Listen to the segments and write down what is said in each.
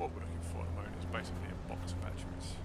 what we're looking for at the moment is basically a box of batteries.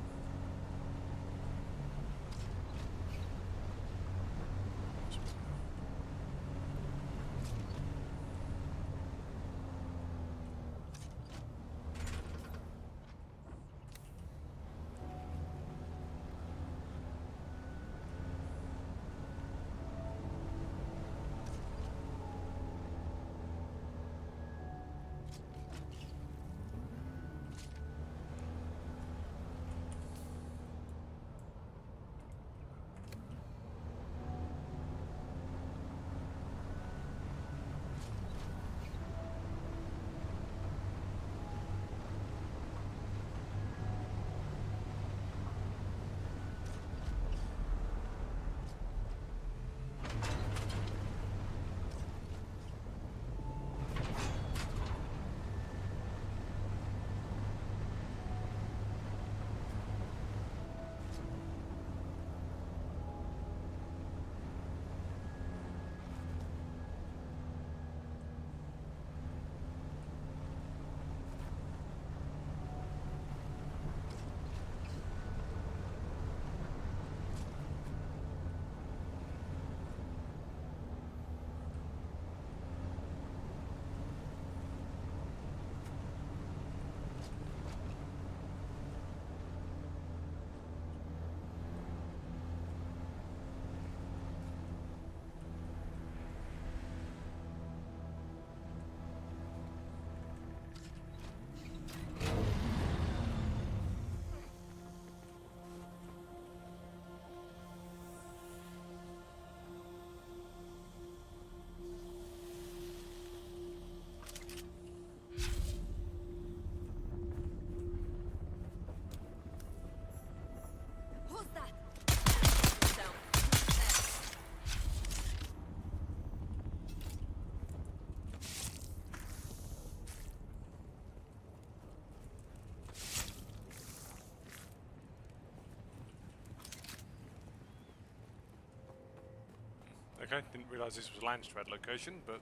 Okay, didn't realise this was a Landstrad location, but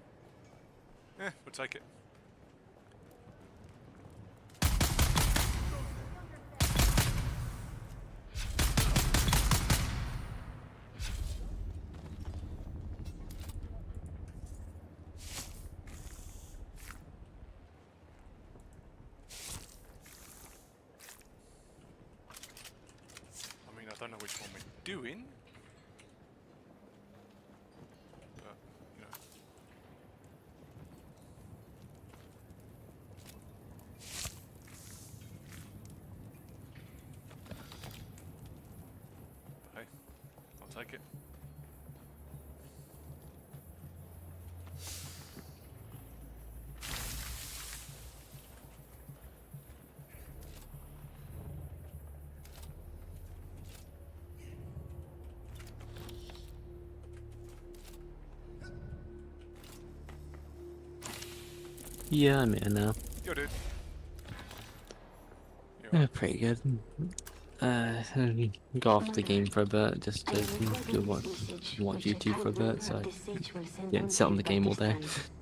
we'll take it. I mean, I don't know which one we're doing. Take it. Yeah, I'm in now. Yo, dude. Yeah, pretty good. Got off the game for a bit just to watch YouTube for a bit, so yeah, sit on the game all day.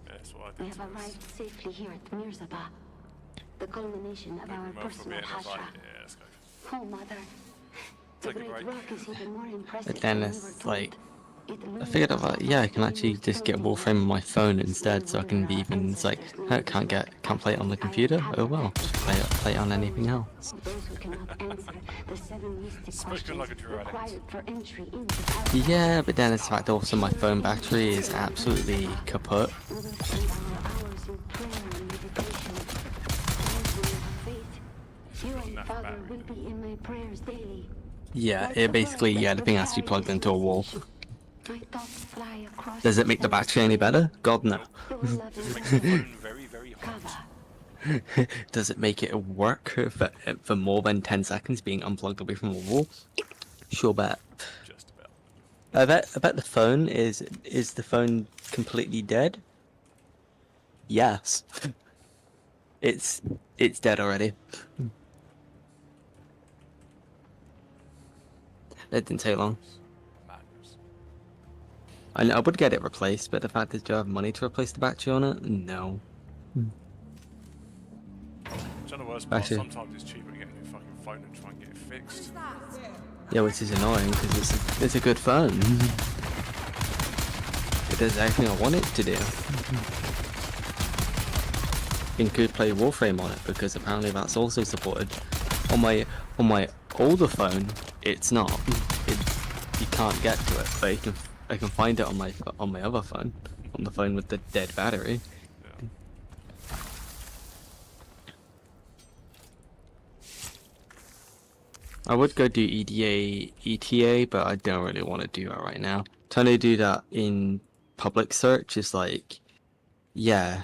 That's what I We did. have arrived safely here at Mirzaba, the culmination of our personal Yeah, hashra. let's go. Oh, Mother, the Take a great break. rock is even more impressive But then than we were it's told. like, It I figured out that, yeah, I can actually illuminates just get a building Warframe on my phone instead, so I can be our even, it's like, ancestors' I names can't play it on the computer? Oh well, just play it on anything else. Those who cannot answer the 7 mystic Spoken questions like a true addict. required for entry into Valhalla. Yeah, but then it's the fact also my phone battery is absolutely kaput. We will spend our hours in prayer and meditation, strengthening our faith. You and Father will be in my prayers daily. Yeah, it basically, yeah, the thing has to be plugged into a wall. My thoughts fly across Does it make the battery any better? God no. You will love Just and makes the phone very, very hot. Kava. Does it make it work for more than 10 seconds being unplugged away from a wall? Sure bet. Just about. I bet the phone is the phone completely dead? Yes. It's dead already. That didn't take long. Madness. I know I would get it replaced, but the fact is, do I have money to replace the battery on it? No. So the worst worst part, Actually- sometimes it's cheaper to get a new fucking phone and try and get it fixed. Yeah, which is annoying because it's a good phone. It does everything I want it to do. You could play Warframe on it because apparently that's also supported. On my older phone, it's not. You can't get to it, but I can find it on my other phone, on the phone with the dead battery. Yeah. I would go do EDA, ETA, but I don't really want to do that right now. Trying to do that in public search is like, yeah,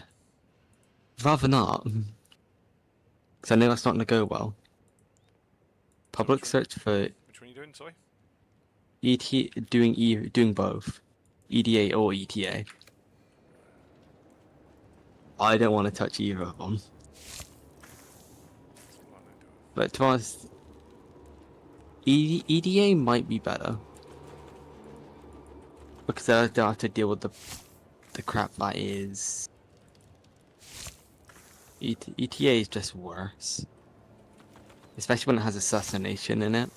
rather not. Because I know that's not going to go well. Public which one? search for Which one are you doing, sorry? doing both, EDA or ETA. I don't want to touch either of them. Why don't I do it? But to be honest, EDA might be better because I don't have to deal with the crap that is. ETA is just worse, especially when it has assassination in it.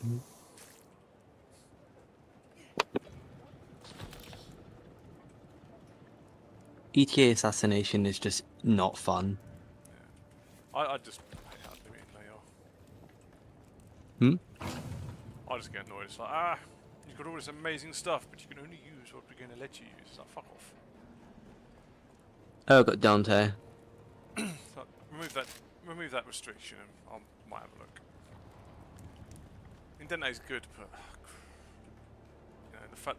ETA assassination is just not fun. I just hate how limited they are. I just get annoyed. It's like, you've got all this amazing stuff, but you can only use what we're going to let you use. It's like, fuck off. Oh, I got Dante. So, remove that restriction and I might have a look. Indente's good, but you know, the fact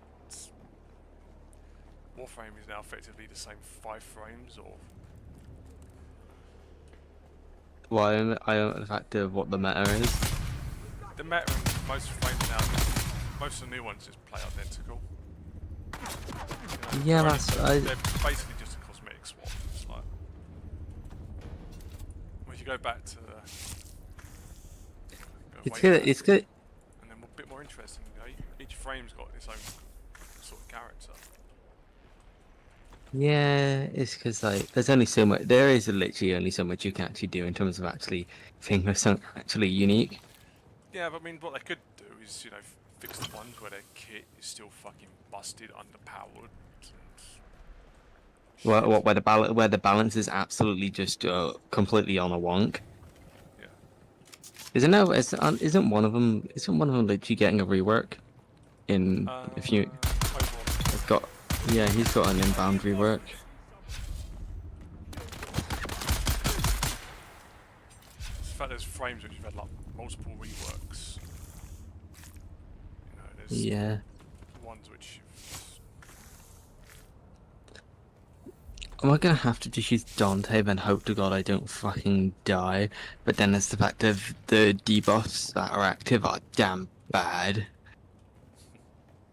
Warframe is now effectively the same 5 frames, or Well, I don't know the fact of what the meta is. the meta in most frames now, most of the new ones just play identical. You know, Yeah, they're basically just a cosmetic swap. It's like, well, if you go back to It's way good. back, It's good. and then a bit more interesting. You know, each frame's got its own sort of character. Yeah, it's because like there's only so much. There is literally only so much you can actually do in terms of actually thinking of something actually unique. Yeah, but I mean, what they could do is, you know, fix the ones where their kit is still fucking busted, underpowered. Where the balance is absolutely just completely on a wonk. Yeah. Isn't one of them literally getting a rework? In if you Overall, it's got he's got an inbound rework. in fact, there's frames which have had like multiple reworks. You know, there's Yeah. ones which. Am I gonna have to just use Dante then hope to God I don't fucking die? But then it's the fact of the debuffs that are active are damn bad.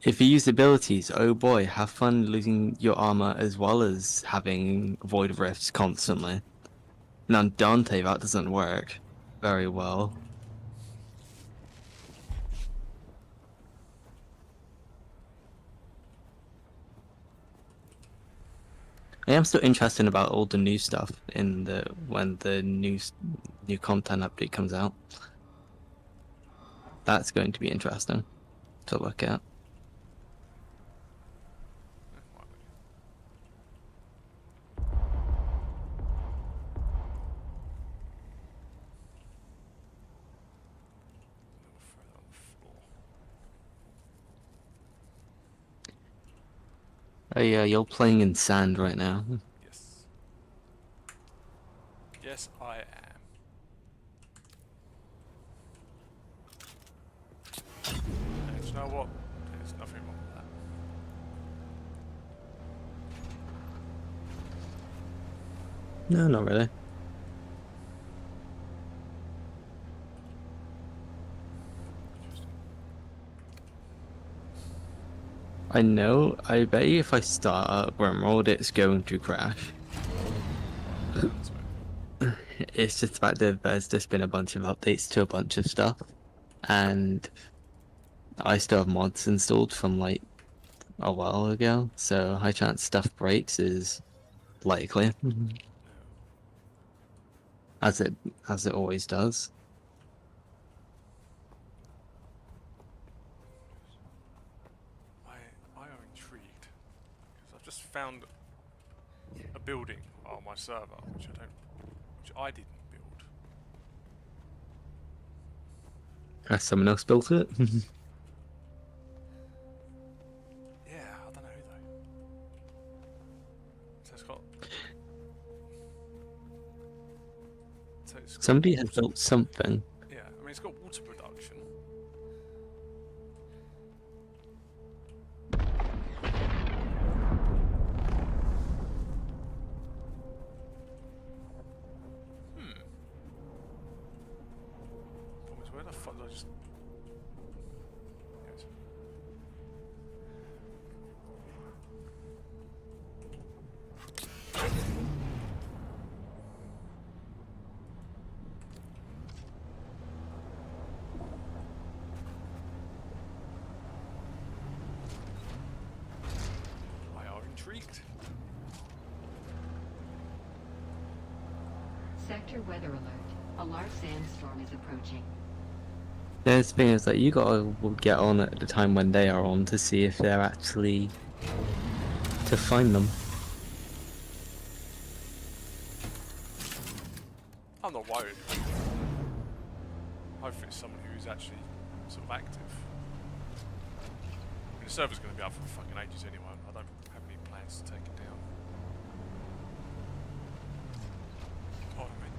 If you use abilities, oh boy, have fun losing your armor as well as having void rifts constantly. Now on Dante that doesn't work very well. I am still interested about all the new stuff when the new content update comes out. That's going to be interesting to look at. Oh yeah, you're playing in sand right now. Yes. Yes, I am. And you know what? There's nothing wrong with that. No, not really. I know. I bet you if I start up Wormroad, it's going to crash. It's just the fact that there's just been a bunch of updates to a bunch of stuff, and I still have mods installed from like a while ago, so high chance stuff breaks is likely. as it always does. I am intrigued because I've just found a building on my server which I didn't build. Has someone else built it? Yeah, I don't know who though. So it's got. So it's got Somebody has water- built something. Yeah, I mean it's got water production. Problem is, where the fuck did I just? Yes. I are intrigued. Sector weather alert. A large sandstorm is approaching. The thing is that you gotta get on at the time when they are on to see if they're actually to find them. I'm not worried. Hopefully it's someone who is actually sort of active. I mean, the server's going to be up for fucking ages anyway. I don't have any plans to take it down. Oh, I mean.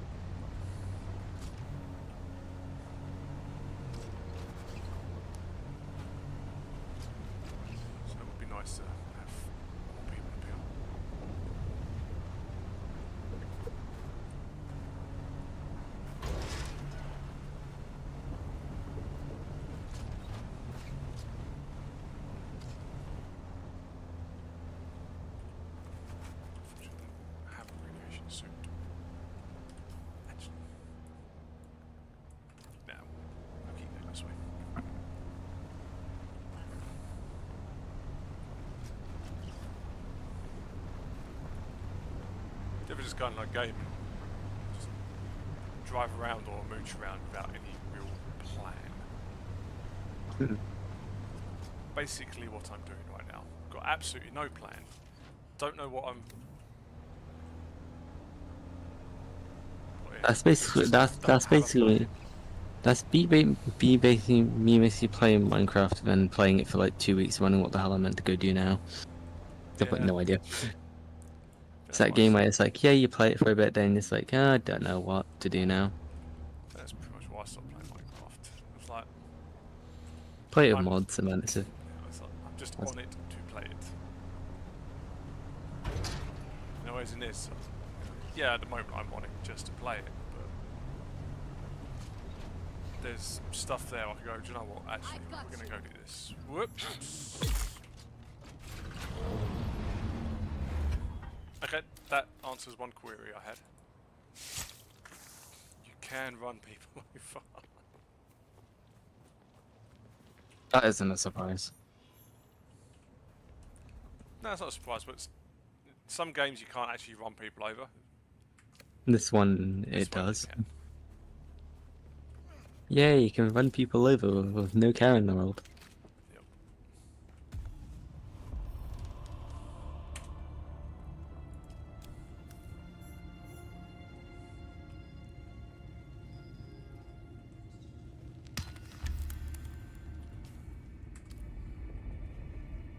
So it would be nice to have more people appear. Unfortunately, I have a radiation suit. Actually, no, I'll keep it this way. You ever just go in like a game and just drive around or mooch around without any real plan? Basically what I'm doing right now. Got absolutely no plan. Don't know what I'm... what it That's is. basically Just that's don't have a basically plan. that's basically me basically playing Minecraft and then playing it for like 2 weeks, wondering what the hell I'm meant to go do now. I've got Yeah. no idea. It's That's that why I game said- where it's like, yeah, you play it for a bit, then it's like, oh, I don't know what to do now. That's pretty much why I stopped playing Minecraft. It was like, Play it with I'm- mods, and then it's a, it's like I'm just That's- on it to play it. No, as in this, yeah, at the moment I'm on it just to play it, but there's stuff there I could go, do you know what, actually, we're going to go do this. Whoops. Okay, that answers one query I had. You can run people over. that isn't a surprise. No, it's not a surprise, but some games you can't actually run people over. This one, This it one you does. can. Yeah, you can run people over with no care in the world. Yep.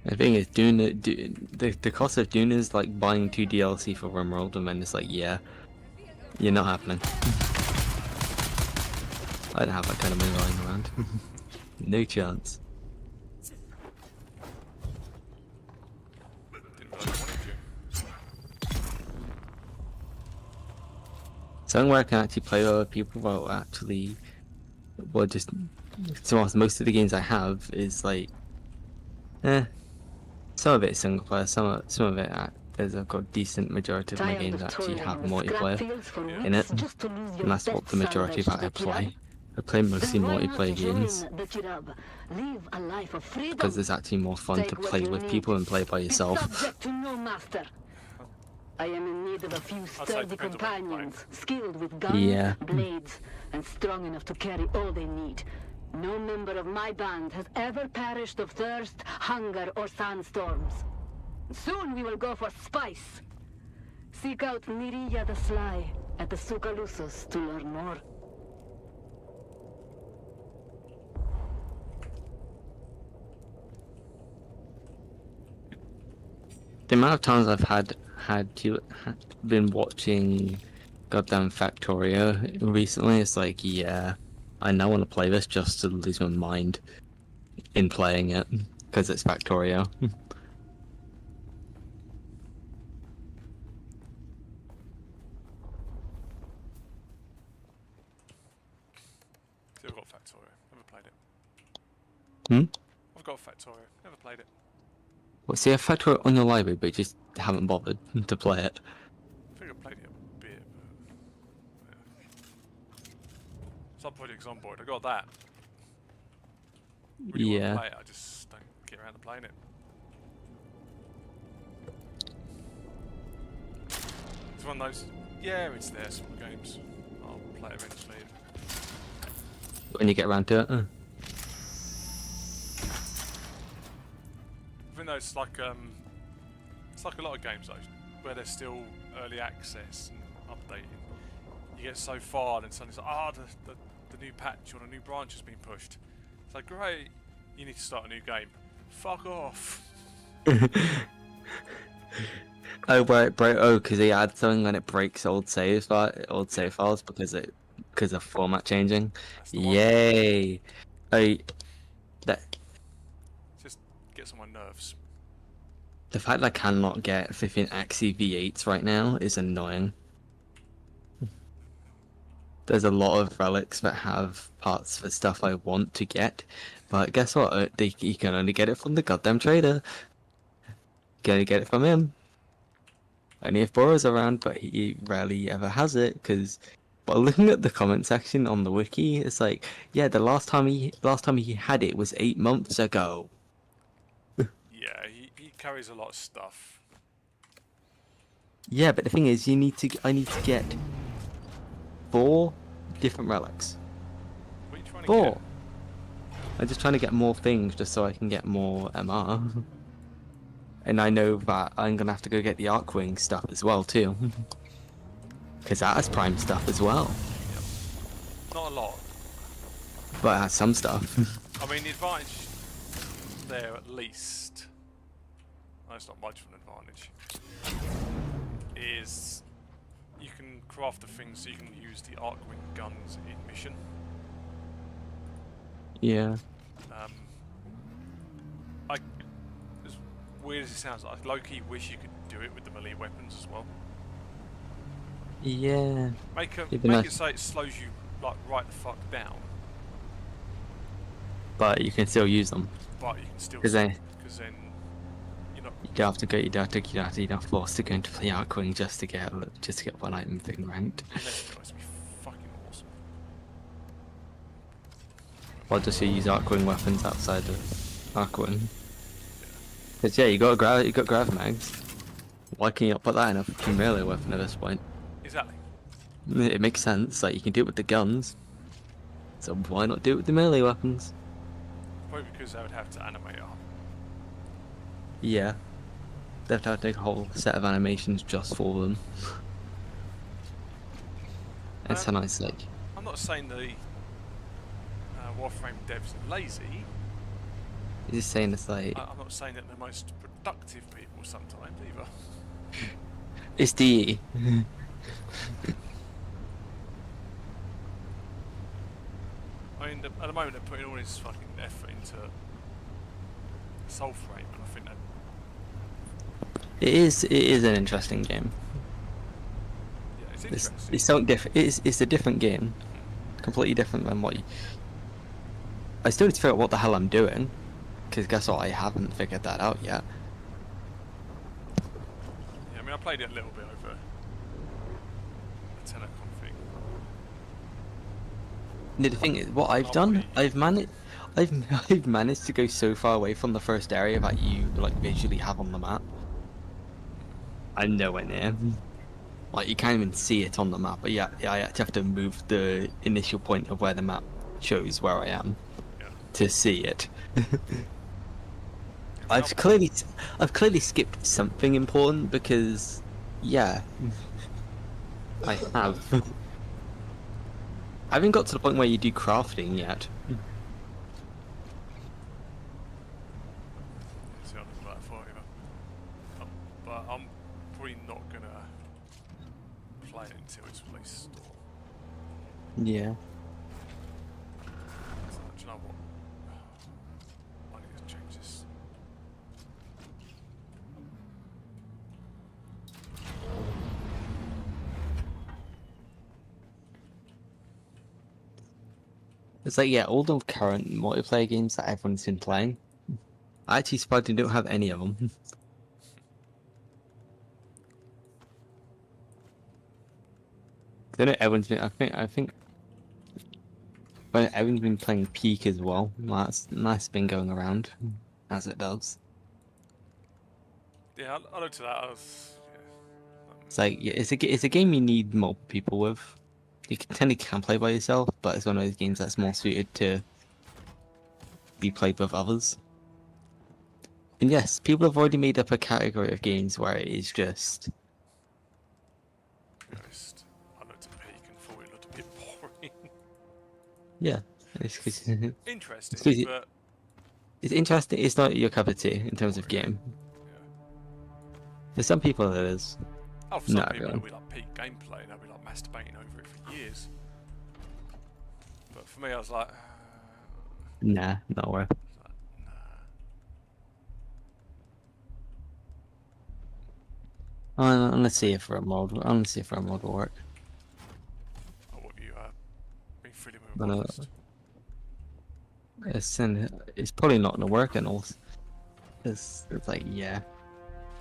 The thing is, the cost of Dune is like buying 2 DLC for RimWorld, and then it's like, yeah, you're not happening. I don't have that kind of money lying around. No chance. Didn't realise I wanted to. Something where I can actually play with other people while actually, well, just most of the games I have is like, some of it is single player, some of it there's a got decent majority of my games that actually have multiplayer in it, and that's what the majority of that I play. I play mostly multiplayer games because it's actually more fun to play with people and play by yourself. I am in need of a few say it sturdy depends on what you're playing. companions, skilled with guns, Yeah. blades, and strong enough to carry all they need. No member of my band has ever perished of thirst, hunger, or sandstorms. Soon we will go for spice. Seek out Mirilla the Sly at the Sucalusos to learn more. The amount of times I've been watching goddamn Factorio recently, it's like, yeah, I now want to play this just to lose my mind in playing it because it's Factorio. See, I've got Factorio. Never played it. Hmm? I've got Factorio. Never played it. Well, see, I Factorio on your library, but you just haven't bothered to play it. I think I played it a bit, but yeah. Some projects on board. I got that. Really want to Yeah. play it. I just don't get around to playing it. It's one of those. Yeah, it's there. Small games. I'll play it eventually. When you get around to it. Even though it's like a lot of games though, where they're still early access and updating. You get so far and suddenly it's like, the new patch or the new branch has been pushed. It's like, great, you need to start a new game. Fuck off. Oh, right, because they add something and it breaks old save files because of format changing. That's the one. Yay! That Just gets on my nerves. the fact that I cannot get 15 Axie V8s right now is annoying. There's a lot of relics that have parts for stuff I want to get, but guess what? You can only get it from the goddamn trader. Gonna get it from him. Only if Bora's around, but he rarely ever has it, because by looking at the comment section on the wiki, it's like, yeah, the last time he had it was 8 months ago. Yeah, he carries a lot of stuff. Yeah, but the thing is, I need to get 4 different relics. What are you trying to 4. get? I'm just trying to get more things just so I can get more MR. And I know that I'm gonna have to go get the Arcwing stuff as well too. Because that has prime stuff as well. Yep. Not a lot. But it has some stuff. I mean, the advantage there at least, no, it's not much of an advantage, is you can craft the things so you can use the Arcwing guns in mission. Yeah. As weird as it sounds, I low-key wish you could do it with the melee weapons as well. Yeah. Make It'd be nice. it so it slows you like right the fuck down, But you can still use them. but you can still Because then you're not. you don't have to go. You don't have to force to go into play Arcwing just to get one item thing ranked. Unless it must be fucking awesome. Or just you use Arcwing weapons outside of Arcwing. Because yeah, you got grav mags. Why can you not put that in a fucking melee weapon at this point? Exactly. It makes sense. Like you can do it with the guns. So why not do it with the melee weapons? Probably because they would have to animate up. Yeah. They have to take a whole set of animations just for them. It's a nice like. I'm not saying the Warframe devs are lazy. You're just saying it's like I'm not saying that they're the most productive people sometimes either. it's DE. I mean, at the moment they're putting all this fucking effort into Soulframe, and I think that It is an interesting game. yeah, it's interesting. It's something different. It's a different game, completely different than what. I still need to figure out what the hell I'm doing, because guess what? I haven't figured that out yet. Yeah, I mean, I played it a little bit over a telecom thing. No, the thing is, what I've done, I've managed to go so far away from the first area that you like visually have on the map. I'm nowhere near. Like, you can't even see it on the map, but yeah, I actually have to move the initial point of where the map shows where I am Yeah. to see it. Yeah, I've clearly skipped something important because, yeah, I have. I haven't got to the point where you do crafting yet. see, I don't know that far either. But I'm probably not gonna play it until it's released. Yeah. Do you know what? I need to change this. It's like, yeah, all the current multiplayer games that everyone's been playing, I actually surprised don't have any of them. I know everyone's been. I think, but everyone's been playing Peak as well. That's been going around, as it does. Yeah, I looked at that. I was, It's like, yeah, it's a game you need more people with. You can play by yourself, but it's one of those games that's more suited to be played with others. And yes, people have already made up a category of games where it is just. to be honest, I looked at Peak and thought it looked a bit boring. Yeah, it's Interesting, 'cause but it's interesting. It's not your cup of tea in terms of game. yeah. For some people, it is. Oh, for some Not people everyone. it'll be like peak gameplay and they'll be like masturbating over it for years. But for me, I was like, Nah, not worth. nah. Let's see if for a mod. Let's see if for a mod will work. Oh, what have you been feeling with a But, mod list? it's probably not gonna work and all. It's like, yeah.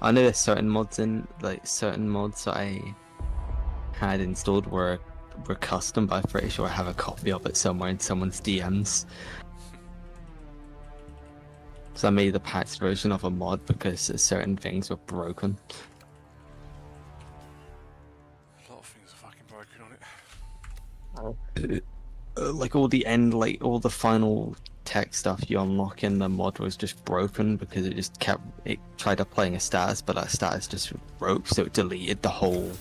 I know there's certain mods certain mods that I had installed were custom, but I'm pretty sure I have a copy of it somewhere in someone's DMs. So I made the patched version of a mod because certain things were broken. A lot of things are fucking broken on it. Like all the final tech stuff you unlock in the mod was just broken because it tried applying a status, but that status just broke, so it deleted the whole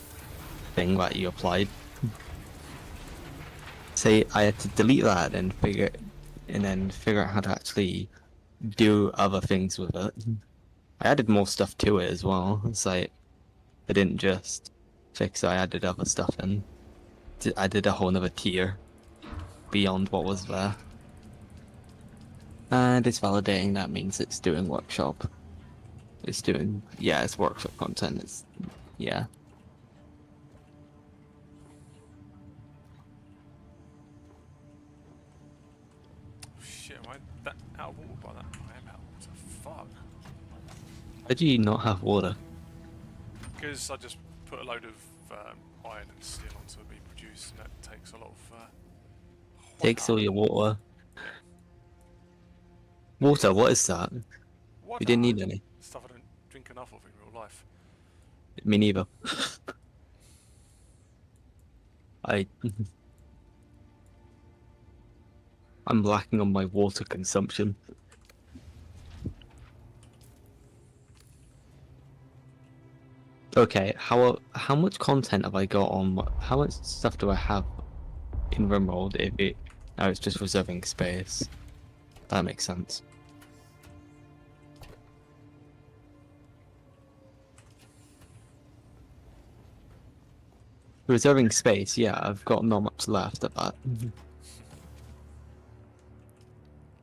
thing that you applied. So I had to delete that and figure out how to actually do other things with it. I added more stuff to it as well. It's like I didn't just fix it, I added other stuff in. I did a whole other tier beyond what was there. And it's validating, that means it's doing workshop. It's workshop content. Yeah. Oh, shit, am I that out of water by that? I am out of water. Fuck. How do you not have water? Because I just put a load of iron and steel onto it being produced, and that takes a lot of. Takes all your water. Yeah. Water, what is that? What? You didn't need any. Stuff I don't drink enough of in real life. Me neither. I'm lacking on my water consumption. Okay, how much content have I got on? How much stuff do I have in RimWorld if it? Now it's just reserving space. That makes sense. Reserving space, yeah, I've got not much left of that.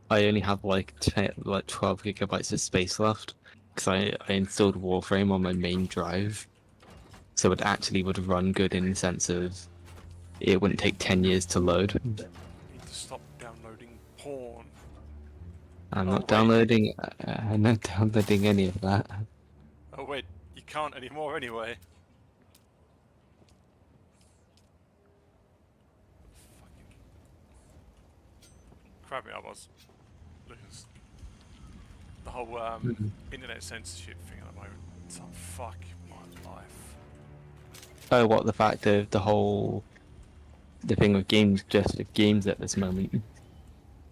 I only have like 12 gigabytes of space left because I installed Warframe on my main drive, so it actually would run good in the sense of it wouldn't take 10 years to load. I need to stop downloading porn. I'm Oh, not wait. downloading. I'm not downloading any of that. Oh wait, you can't anymore anyway. Fucking crap it, I was looking the whole internet censorship thing at the moment. I'm fucking my life. Oh, what the fact of the thing with games, just with games at this moment.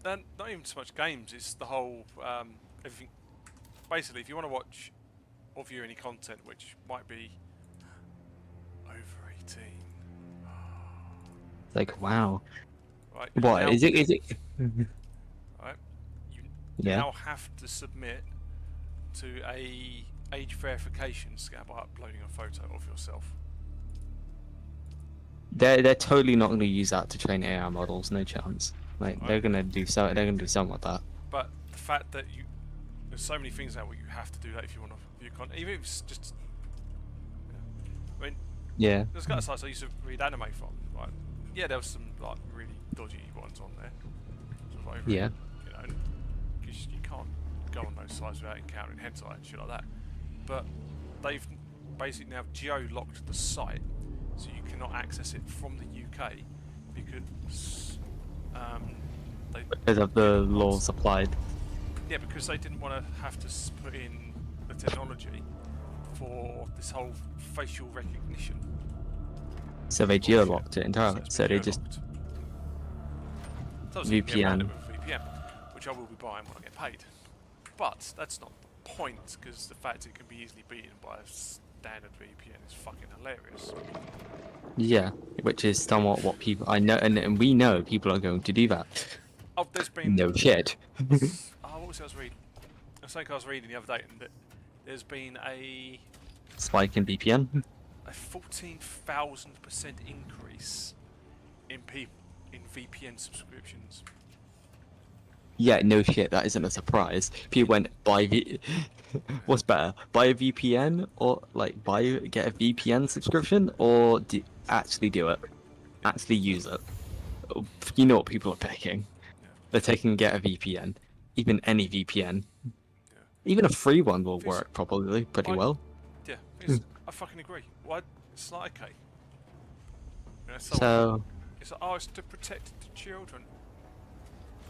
And not even so much games, it's the whole everything. Basically, if you want to watch or view any content which might be over 18, Like, wow. right? What now, is it? Is it? right? You Yeah. now have to submit to a age verification scan by uploading a photo of yourself. They're totally not going to use that to train AI models. No chance. Like Right. they're gonna do so. They're gonna do something with that. But the fact that there's so many things now where you have to do that if you want to view content, even if it's just. Yeah. I mean, Yeah. there's got sites I used to read anime from, right? Yeah, there was some like really dodgy ones on there. Sort of over, Yeah. You know, because you can't go on those sites without encountering hentai and shit like that. But they've basically now geo-locked the site, so you cannot access it from the UK because they Because of the didn't want- laws applied. Yeah, because they didn't want to have to put in the technology for this whole facial recognition. So they bullshit. geo-locked it entirely. it's So been they just geo-locked. So obviously you can get around it VPN. with VPN, which I will be buying when I get paid. But that's not the point, because the fact it can be easily beaten by a standard VPN is fucking hilarious. Yeah, which is somewhat what people I know, and we know people are going to do that. Oh, there's been No shit. what was it I was reading? I think I was reading the other day, and that there's been a Spike in VPN. 14,000% increase in VPN subscriptions. Yeah, no shit. That isn't a surprise. People went buy what's better, buy a VPN or like get a VPN subscription, or actually do it, actually use it. You know what people are picking. Yeah. They're taking get a VPN, even any VPN. Yeah. Even a free one will This- work probably pretty I- well. Yeah, because I fucking agree. Why? It's like okay. You know, So it's like, oh, it's to protect the children.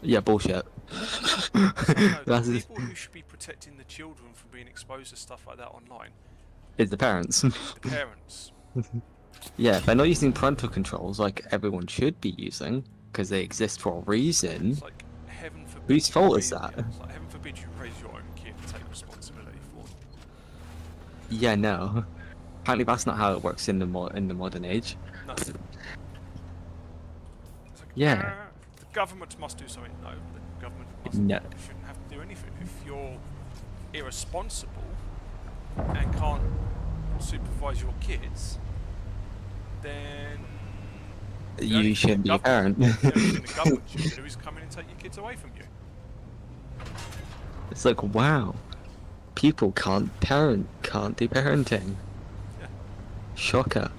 yeah, bullshit. It's like, no, the That's people who should be protecting the children from being exposed to stuff like that online, is the parents. the parents. Yeah, they're not using parental controls like everyone should be using because they exist for a reason. It's like heaven forbid. Whose you fault is raise- that? yeah, it's like heaven forbid you raise your own kid and take responsibility for them. Yeah, no. Apparently that's not how it works in the modern age. No. It's like, Yeah. The government must do something. No, the government No. shouldn't have to do anything. If you're irresponsible and can't supervise your kids, then the only You thing shouldn't the be a government- parent. the only thing the government should do is come in and take your kids away from you. It's like, wow, people can't do parenting. Yeah. Shocker.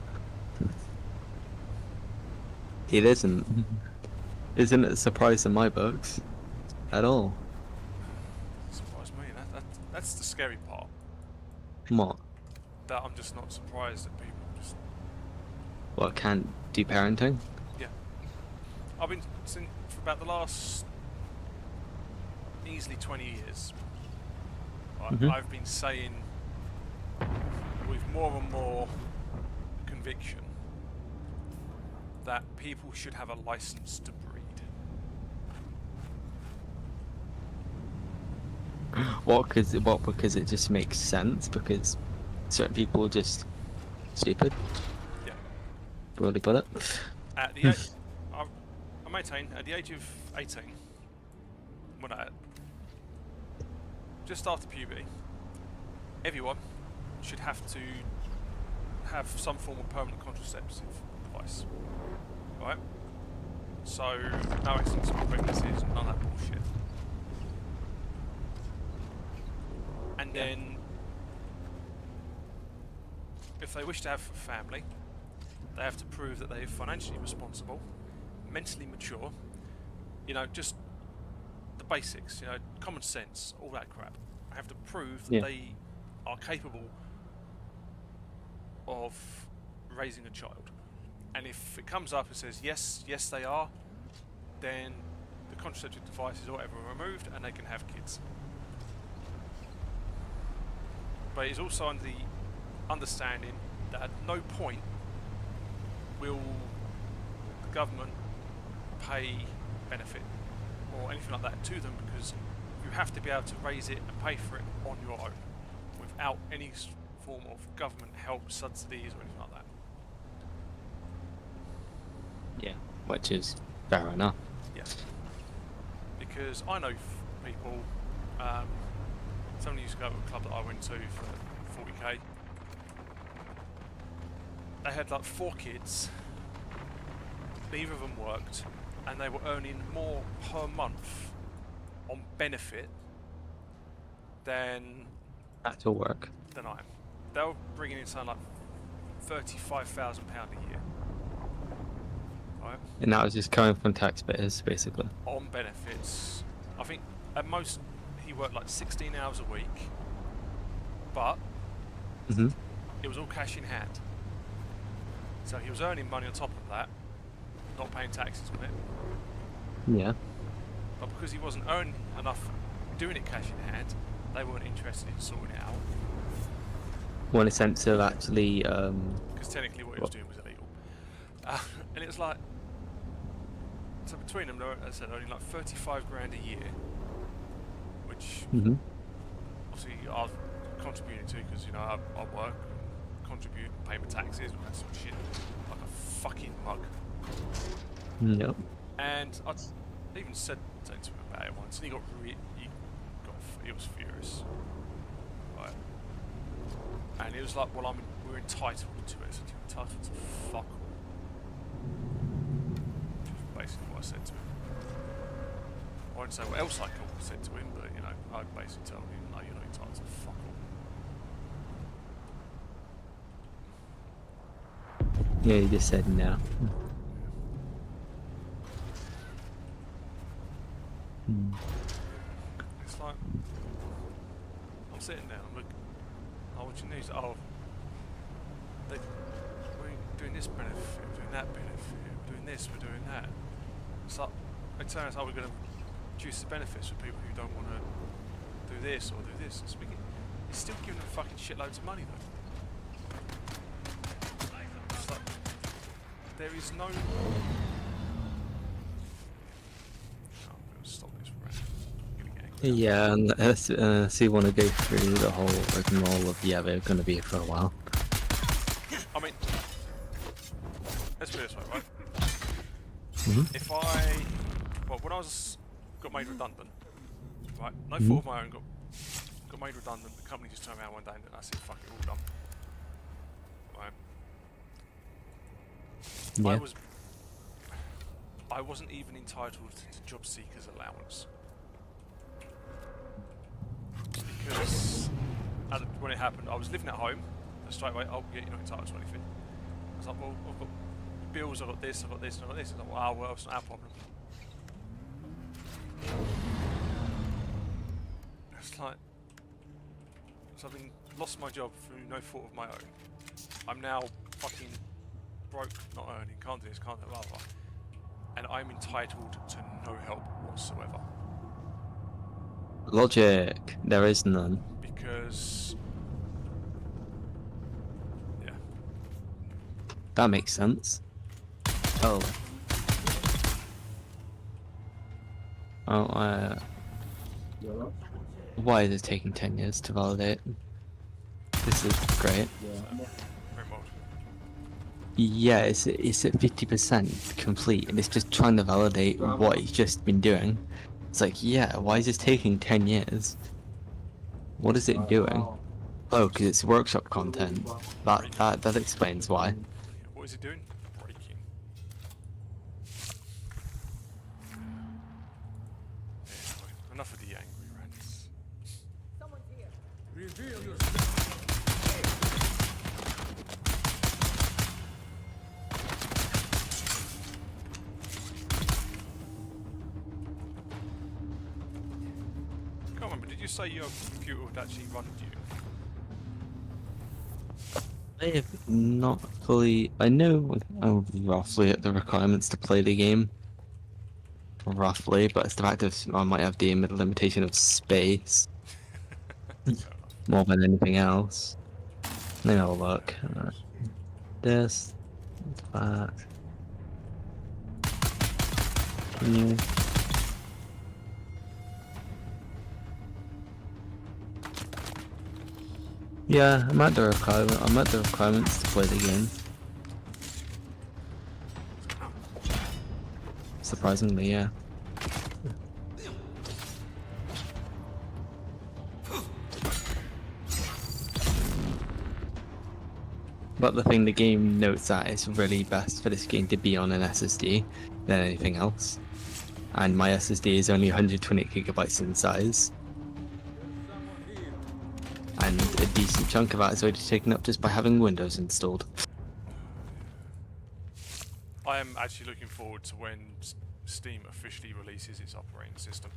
It isn't. Isn't it a surprise in my books? At all. Surprised me. That's the scary part. What? That I'm just not surprised that people just. What, can't do parenting? Yeah. I've been since for about the last easily 20 years. Mhm. I've been saying with more and more conviction that people should have a license to breed. What? Because it just makes sense. Because certain people are just stupid. Yeah. Really put it. At the age, I maintain at the age of 18, when just after puberty, everyone should have to have some form of permanent contraceptive device. Right? So, no accidents with pregnancies and none of that bullshit. And Yeah. then, if they wish to have a family, they have to prove that they're financially responsible, mentally mature, you know, just the basics, you know, common sense, all that crap. I have to prove that Yeah. they are capable of raising a child. And if it comes up and says yes they are, then the contraceptive devices or whatever are removed and they can have kids. but it's also under the understanding that at no point will the government pay benefit or anything like that to them, because you have to be able to raise it and pay for it on your own without any form of government help, subsidies or anything like that. Yeah, which is fair enough. Yeah. Because I know people, somebody used to go to a club that I went to for 40k. They had like 4 kids, neither of them worked, and they were earning more per month on benefit than Actual work. I am. They were bringing in something like £35,000 a year. Right? And that was just coming from taxpayers, basically. On benefits. I think at most he worked like 16 hours a week, but Mm-hmm. it was all cash in hand. So he was earning money on top of that, not paying taxes on it. Yeah. But because he wasn't earning enough doing it cash in hand, they weren't interested in sorting it out. One sense of actually, Because technically what he was doing was illegal. And it was like, so between them, as I said, only like 35 grand a year, which mm-hmm. obviously I've contributed to, because you know I work, contribute, pay my taxes, all that sort of shit, like a fucking mug. Yep. And I even said something to him about it once, and he was furious, right? And he was like, "Well, we're entitled to it." So you're entitled to fuck all. Basically, what I said to him. I won't say what else I said to him, but you know, I basically told him, "No, you're not entitled to fuck all." Yeah, you just said no. Mm. It's like, I'm sitting there, I'm like, "Oh, what you need?" "Oh, we're doing this benefit, we're doing that benefit, we're doing this, we're doing that." It's like, they tell us, "Oh, we're going to reduce the benefits for people who don't want to do this or do this." It's still giving them fucking shitloads of money though. It's like, there is no... Stop this from getting angry. Yeah, unless you want to go through the whole rigmarole of, yeah, they're going to be here for a while. I mean, let's put it this way, right? Mm-hmm. If when I got made redundant, right? No Mhm. fault of my own, got made redundant. The company just turned around one day and I said, "Fuck it, all done." Right? Yeah. I wasn't even entitled to job seekers allowance because when it happened, I was living at home. And straight away, "Oh, yeah, you're not entitled to anything." I was like, "Well, I've got bills, I've got this, I've got this, and I've got this." I was like, "Well, it's not our problem." It's like, so I've lost my job through no fault of my own. I'm now fucking broke, not earning, can't do this, can't do that, blah, blah. And I'm entitled to no help whatsoever. Logic. There is none. Because, yeah. That makes sense. Oh. Oh, why is it taking 10 years to validate? This is great. Very much. Yeah, it's at 50% complete, and it's just trying to validate what he's just been doing. It's like, yeah, why is this taking 10 years? What is it doing? Oh, because it's workshop content. That explains why. What is it doing? Breaking. Anyway, enough of the angry rants. I can't remember, did you say your computer would actually run you? I have not fully... I know roughly the requirements to play the game. Roughly, but it's the fact that I might have the limitation of space. Fair enough. more than anything else. Let me have a look. This, that. Continue. Yeah, I'm at the requirement. I'm at the requirements to play the game. Surprisingly, yeah. But the thing, the game notes that it's really best for this game to be on an SSD than anything else. And my SSD is only 120 gigabytes in size. And a decent chunk of that is already taken up just by having Windows installed. I am actually looking forward to when Steam officially releases its operating system.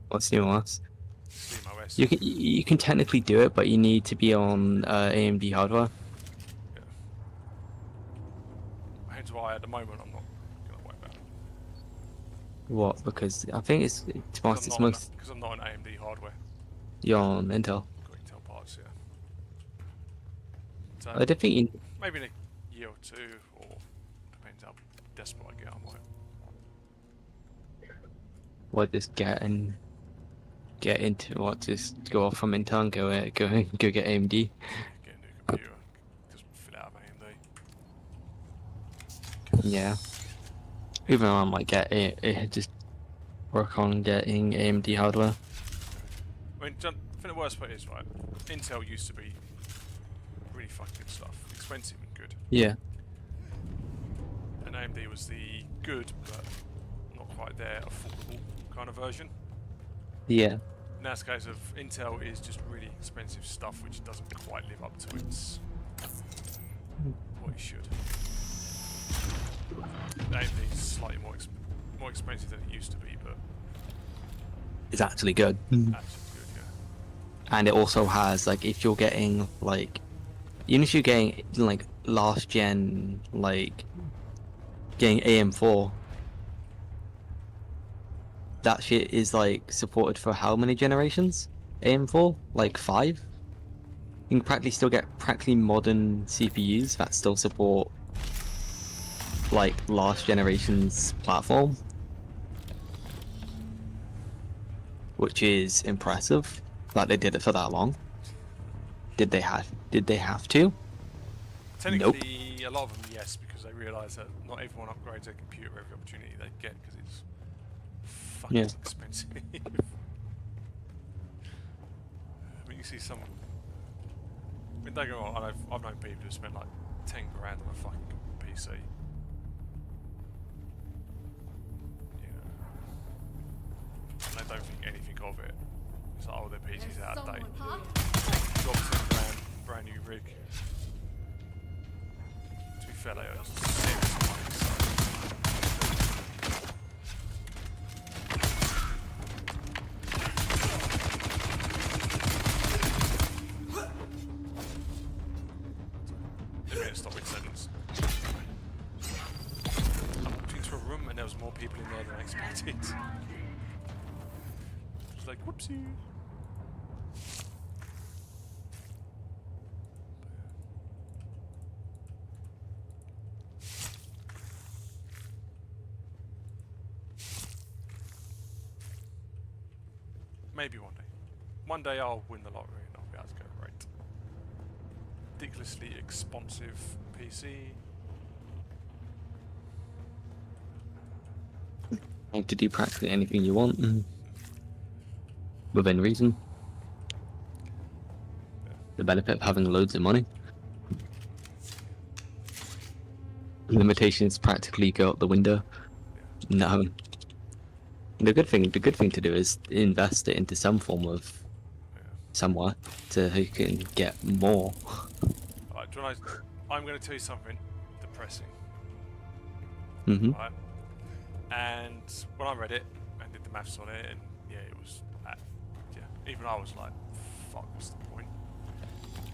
What's new OS? Steam OS. You can technically do it, but you need to be on AMD hardware. Yeah. Hence why at the moment I'm not going to worry about it. What? Because I think it's Because I'm not on AMD hardware. You're on Intel. Got Intel parts, yeah. So I don't think you... maybe in a year or two, or depends how desperate I get, I might. What, just get into what? Just go off from Intel and go get AMD. Get a new computer, just fill it out of AMD. Yeah. Even though I might get it, just work on getting AMD hardware. I mean, I think the worst part is, right, Intel used to be really fucking good stuff. Expensive and good. Yeah. And AMD was the good, but not quite there, affordable kind of version. Yeah. Now it's a case of Intel is just really expensive stuff which doesn't quite live up to its what it should. AMD is slightly more expensive than it used to be, but It's actually good. actually good, yeah. And it also has, like, if you're getting, like, even if you're getting, like, last gen, like, getting AM4, that shit is, like, supported for how many generations? AM4? Like, 5? You can practically still get practically modern CPUs that still support, like, last generation's platform. Which is impressive that they did it for that long. Did they have to? Technically, a lot of them, yes, because they realise that not everyone upgrades their computer every opportunity they get because it's fucking Yeah. expensive. I mean, you see some. I mean, don't get me wrong, I've known people who spent like 10 grand on a fucking PC. You know, and they don't think anything of it. It's like, oh, their PC's out of date. Drop 10 grand, brand new rig. To be fair, they earn serious money, so. Didn't mean to stop mid-sentence. I walked into a room and there was more people in there than I expected. Just like, whoopsie. Maybe one day. One day I'll win the lottery and I'll be able to go, right. Ridiculously expensive PC. You to do practically anything you want, within reason. The benefit of having loads of money. Limitations practically go out the window. No. The good thing to do is invest it into some form of somewhere so you can get more. Alright, I'm going to tell you something depressing. Mm-hmm. Right? And when I read it and did the maths on it, and yeah, it was, even I was like, fuck, what's the point?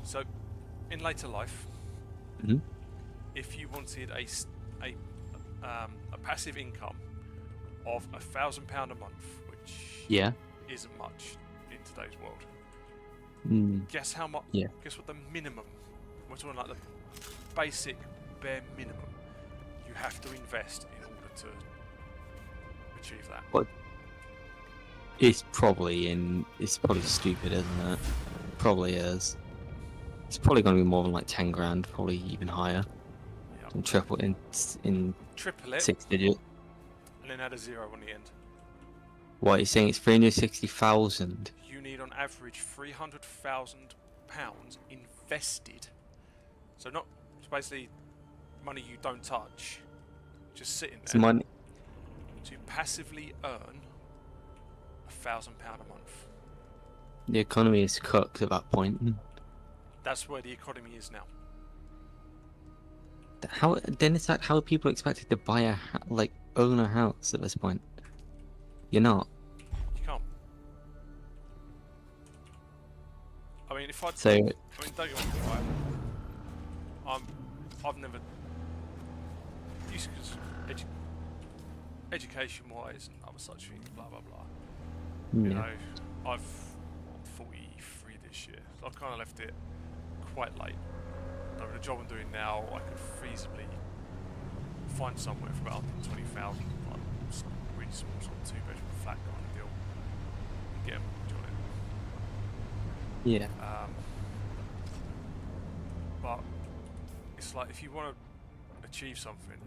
So, in later life, Mm-hmm. if you wanted a passive income of £1,000 a month, which Yeah. isn't much in today's world, Guess how much? Yeah. Guess what the minimum? We're talking like the basic, bare minimum you have to invest in order to achieve that. What? It's probably stupid, isn't it? Probably is. It's probably going to be more than like 10 grand, probably even higher. Yep. And triple in Triple it 6 digit. and then add a zero on the end. What, you're saying it's 360,000? You need on average £300,000 invested. So not it's basically money you don't touch, just sitting It's there money. to passively earn £1,000 a month. The economy is cooked at that point. That's where the economy is now. How then it's like how are people expected to buy own a house at this point? You're not. You can't. I mean, if I'd So don't get me wrong, I've never used because education-wise and other such things, blah blah blah. You know, I'm 43 this year, so I've kind of left it quite late. So with the job I'm doing now, I could feasibly find somewhere for about 120,000, like some really small sort of 2-bedroom flat kind of deal, and get a mortgage on it. yeah. But it's like if you want to achieve something and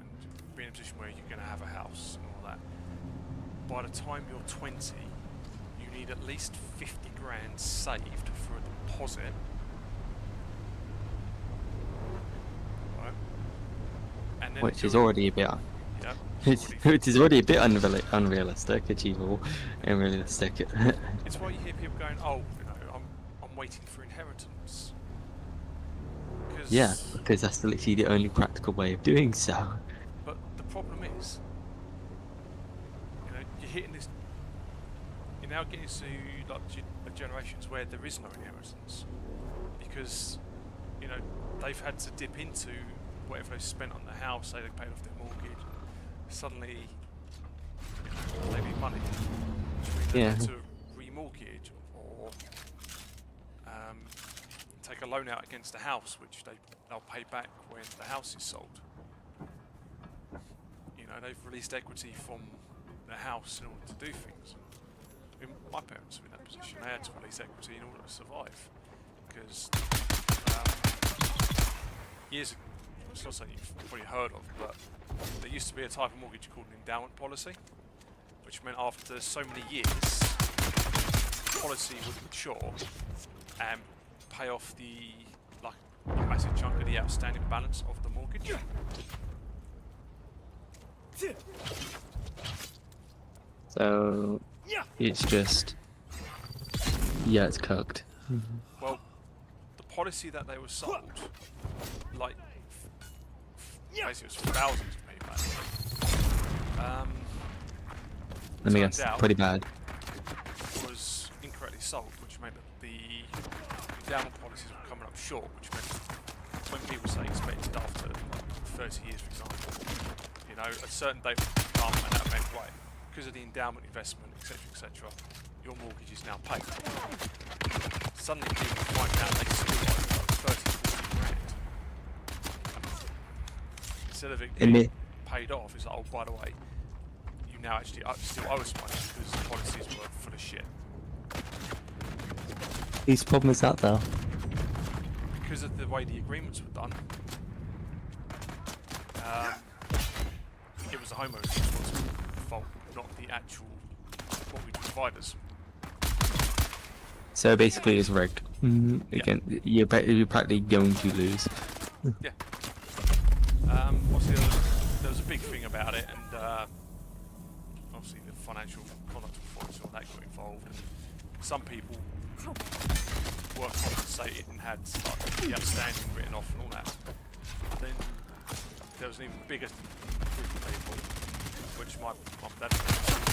be in a position where you're going to have a house and all that, by the time you're 20, you need at least 50 grand saved for a deposit. Right? And then Which is already a bit. yeah, Which is already a bit unrealistic, achievable, unrealistic. it's why you hear people going, "Oh, you know, I'm waiting for inheritance." Yeah, because that's literally the only practical way of doing so. But the problem is, you know, you're hitting this. You're now getting to like generations where there is no inheritance, because you know they've had to dip into whatever they spent on the house, say they paid off their mortgage. Suddenly, you know, they need money, which means they Yeah. have to remortgage or take a loan out against the house, which they'll pay back when the house is sold. You know, they've released equity from the house in order to do things. I mean, my parents were in that position. They had to release equity in order to survive. Because years ago, it's not something you've probably heard of, but there used to be a type of mortgage called an endowment policy, which meant after so many years, the policy would mature and pay off a massive chunk of the outstanding balance of the mortgage. So it's just it's cooked. Well, the policy that they were sold, like basically it was for thousands of people. Let me turns guess, out pretty bad. was incorrectly sold, which meant that the endowment policies were coming up short, which meant when people say expected after 30 years, for example, you know, a certain date would come and that meant, right, because of the endowment investment, etc., your mortgage is now paid. Suddenly people find out they still owe 30, 40 grand. Instead of it being paid off, it's like, oh, by the way, you now actually still owe us money because the policies were full of shit. Whose problem is that though? Because of the way the agreements were done, it was the homeowner's fault, not the actual mortgage providers. So basically, it's rigged. Again, you're practically going to lose. Yeah. Obviously, there was a big thing about it, and obviously the financial conduct authority and all that got involved. And some people were compensated and had like, the outstanding written off and all that. Then there was an even bigger group of people, which my dad was,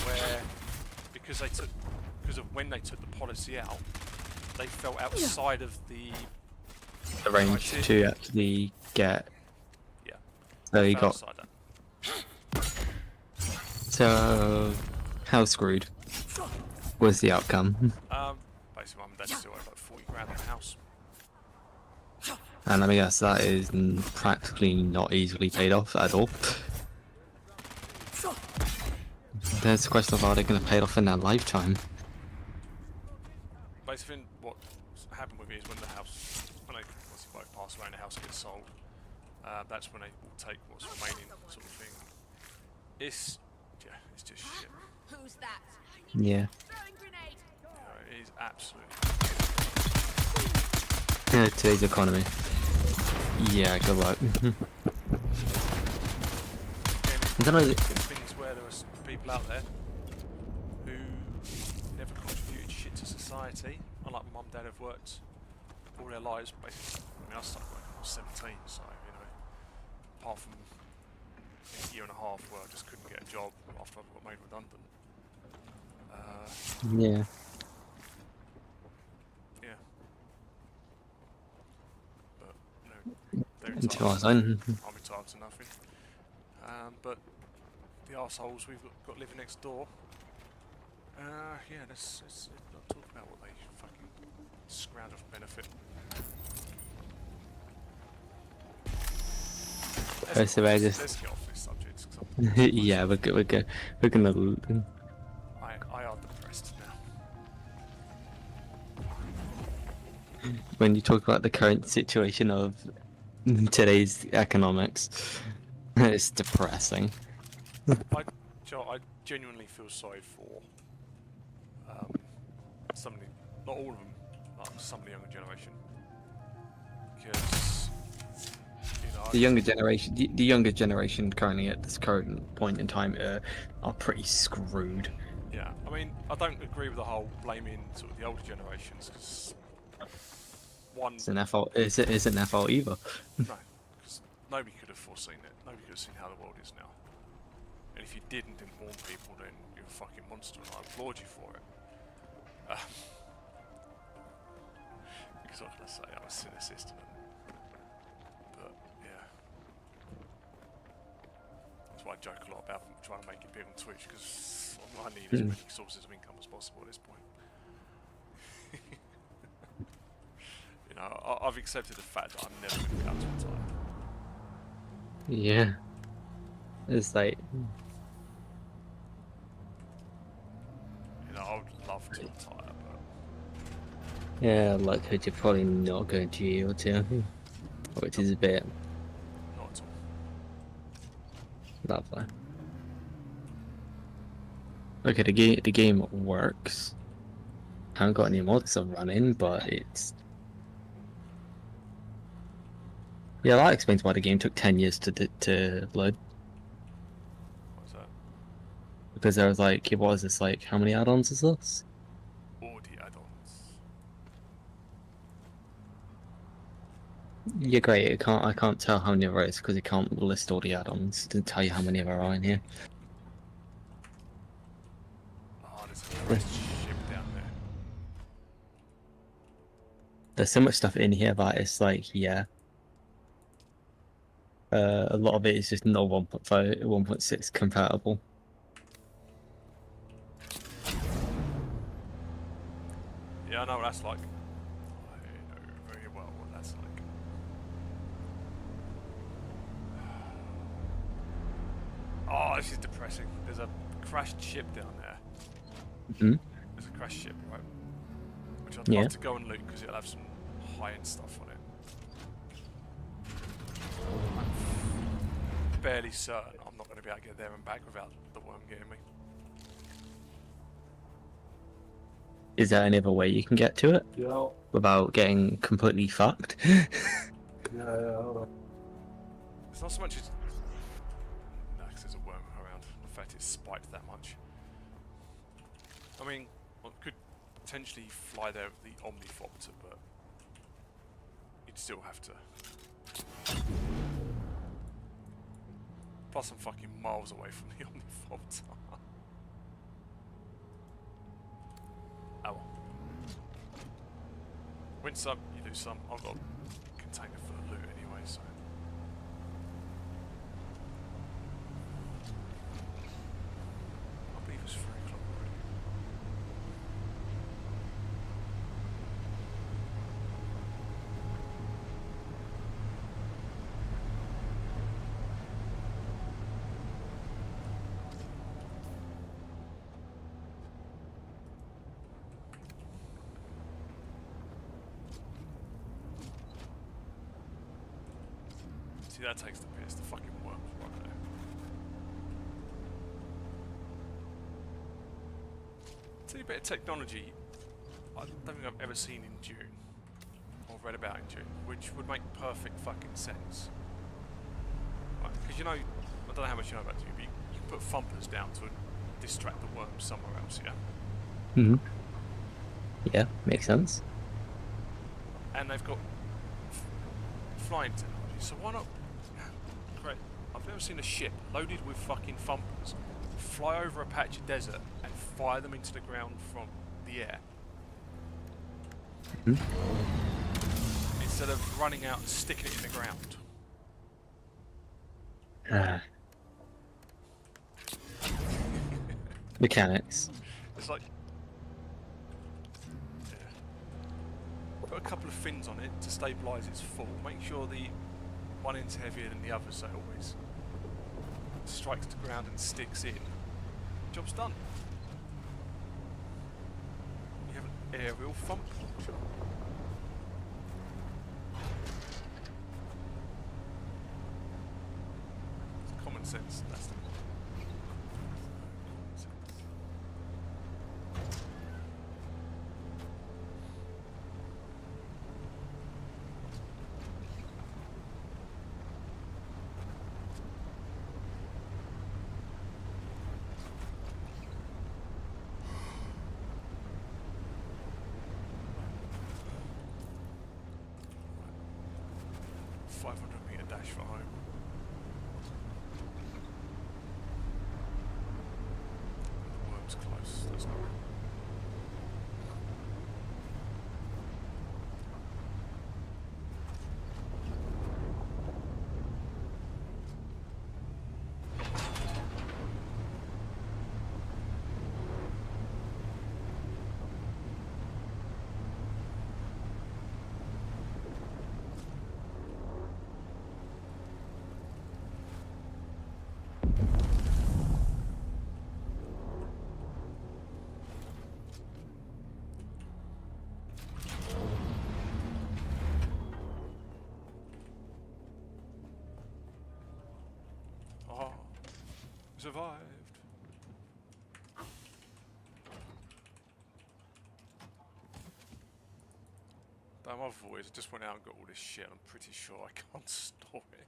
where because of when they took the policy out, they fell outside of the Range to actually get. Yeah. So you fell got. outside that. So how screwed was the outcome? Basically, mum and dad still owe like 40 grand on the house. And I guess that is practically not easily paid off at all. There's a question of how they're going to pay it off in their lifetime. Basically, what happened with it is when they once they both pass away and the house gets sold, that's when they will take what's remaining, sort of thing. It's just shit. Who's that? Yeah. Throwing grenade. You know, it is absolutely. Yeah, today's economy. Yeah, good luck. Again, I don't know. things where there are people out there who never contributed shit to society. Unlike my mum and dad have worked all their lives, basically. I mean, I started working when I was 17, so, you know, apart from a year and a half where I just couldn't get a job after I got made redundant. Yeah. Yeah. But, you know, they're Until I was entitled. on. I'm entitled to nothing. But the arseholes we've got living next door, yeah, let's not talk about what they fucking scrounge off benefit. Let's get off this subject. 'Cause Yeah, we're gonna. I are depressed now. When you talk about the current situation of today's economics, it's depressing. I genuinely feel sorry for some of the, not all of them, but some of the younger generation, because you know The younger generation currently at this current point in time are pretty screwed. yeah, I mean, I don't agree with the whole blaming sort of the older generations, because one, It's an fault. Isn't their fault either. no, because nobody could have foreseen it. Nobody could have seen how the world is now. And if you didn't warn people, then you're a fucking monster, and I applaud you for it. Because what can I say? I'm a cynicist, but yeah, that's why I joke a lot about trying to make it big on Twitch, because I need as many sources of income as possible at this point. You know, I've accepted the fact that I'm never going to be able to retire. Yeah. It's like, You know, I would love to retire, but yeah, likelihood you're probably not going to be able to, which is a bit not at all. lovely. Okay, the game works. I haven't got any mods I'm running, but it's. Yeah, that explains why the game took 10 years to load. What's that? Because there was like, what was this, like, how many add-ons is this? All the add-ons. Yeah, great. I can't tell how many there is because it can't list all the add-ons. It doesn't tell you how many there are in here. Oh, there's a crashed ship down there. There's so much stuff in here that it's like, yeah. A lot of it is just not 1.5, 1.6 compatible. Yeah, I know what that's like. I know very well what that's like. Oh, this is depressing. There's a crashed ship down there. Hmm? There's a crashed ship, right? Which I'd Yeah. love to go and loot because it'll have some high-end stuff on it. I'm barely certain I'm not going to be able to get there and back without the worm getting me. Is there any other way you can get to it without getting completely fucked? It's not so much as... No, because there's a worm around. The fact it's spiked that much. I mean, well, it could potentially fly there with the Omnifopter, but you'd still have to. Plus I'm fucking miles away from the Omnifopter. Oh well. Win some, you lose some. I've got a container full of loot anyway, so. I believe it's 3 o'clock already. See, that takes the piss. The fucking worms right there. See, a bit of technology I don't think I've ever seen in Dune, or read about in Dune, which would make perfect fucking sense. Because you know, I don't know how much you know about Dune, but you can put thumpers down to distract the worms somewhere else, yeah? Hmm. Yeah, makes sense. And they've got flying technology, so why not? Great. I've never seen a ship loaded with fucking thumpers fly over a patch of desert and fire them into the ground from the air. Hmm. Instead of running out and sticking it in the ground. Mechanics. It's like, yeah. Put a couple of fins on it to stabilise its fall. Make sure the one end's heavier than the other, so it always strikes the ground and sticks in. Job's done. You have an aerial thump launcher. It's common sense. That's the .500-metre dash for home. The worm's close. That's not. Oh, survived. Damn, my voice just went out and got all this shit. I'm pretty sure I can't store it.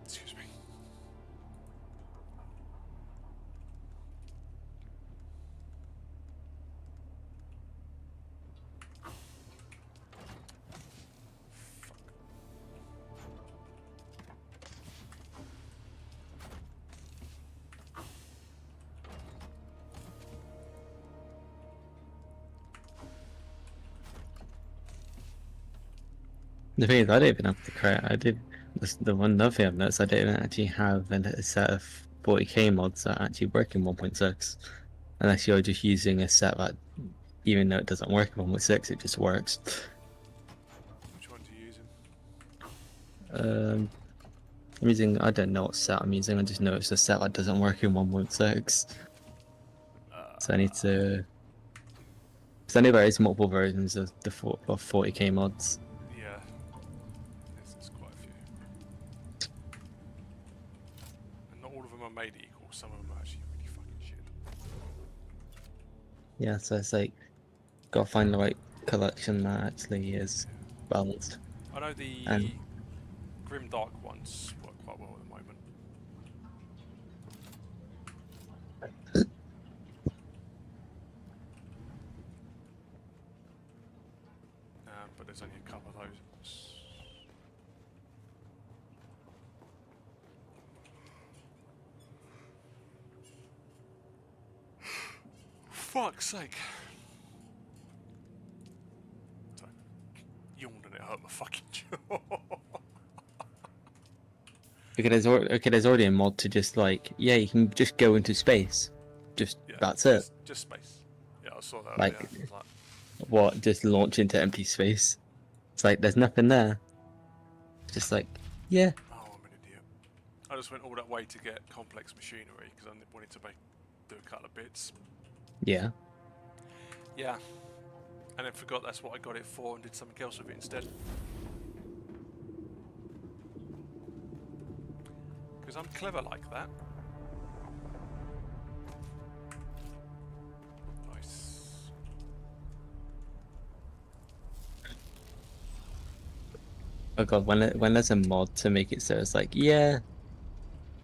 Excuse me. The thing is, I don't even have the credit. I did the one other thing I've noticed. I don't even actually have a set of 40k mods that actually work in 1.6, unless you're just using a set that, even though it doesn't work in 1.6, it just works. Which one do you using? I'm using. I don't know what set I'm using. I just know it's a set that doesn't work in 1.6. So I need to. Because I know there is multiple versions of the 40k mods. Yeah. There's quite a few. And not all of them are made equal. Some of them are actually really fucking shit. Yeah, so it's like, gotta find the right collection that actually is balanced. I know the And Grim Dark ones work quite well at the moment. But there's only a couple of those. Fuck's sake. So, yawned and it hurt my fucking jaw. Okay, there's already a mod to just like, yeah, you can just go into space. Just Yeah, that's it. just space. Yeah, I saw that Like, earlier. I was like, what? Just launch into empty space. It's like there's nothing there. Just like, yeah, oh, I'm an idiot. I just went all that way to get complex machinery because I wanted to do a couple of bits. yeah. Yeah, and then forgot that's what I got it for and did something else with it instead. Because I'm clever like that. Nice. Oh god, when there's a mod to make it so it's like, yeah,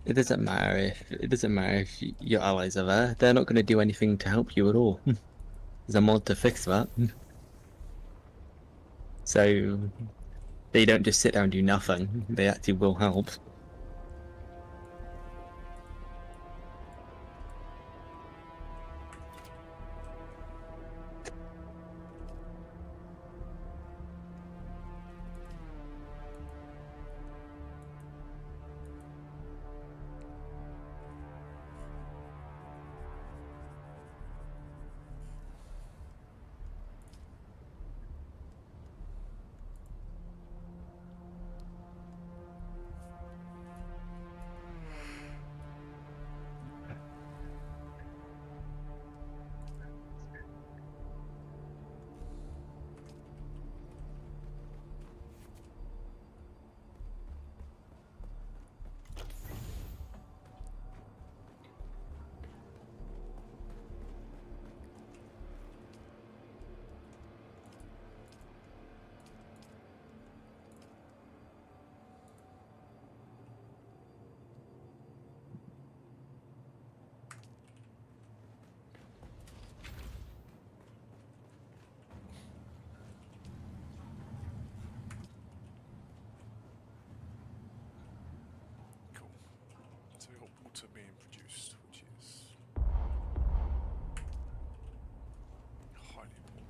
it doesn't matter if your allies are there. They're not going to do anything to help you at all. There's a mod to fix that. So they don't just sit there and do nothing. They actually will help. Cool. So we've got water being produced, which is highly important.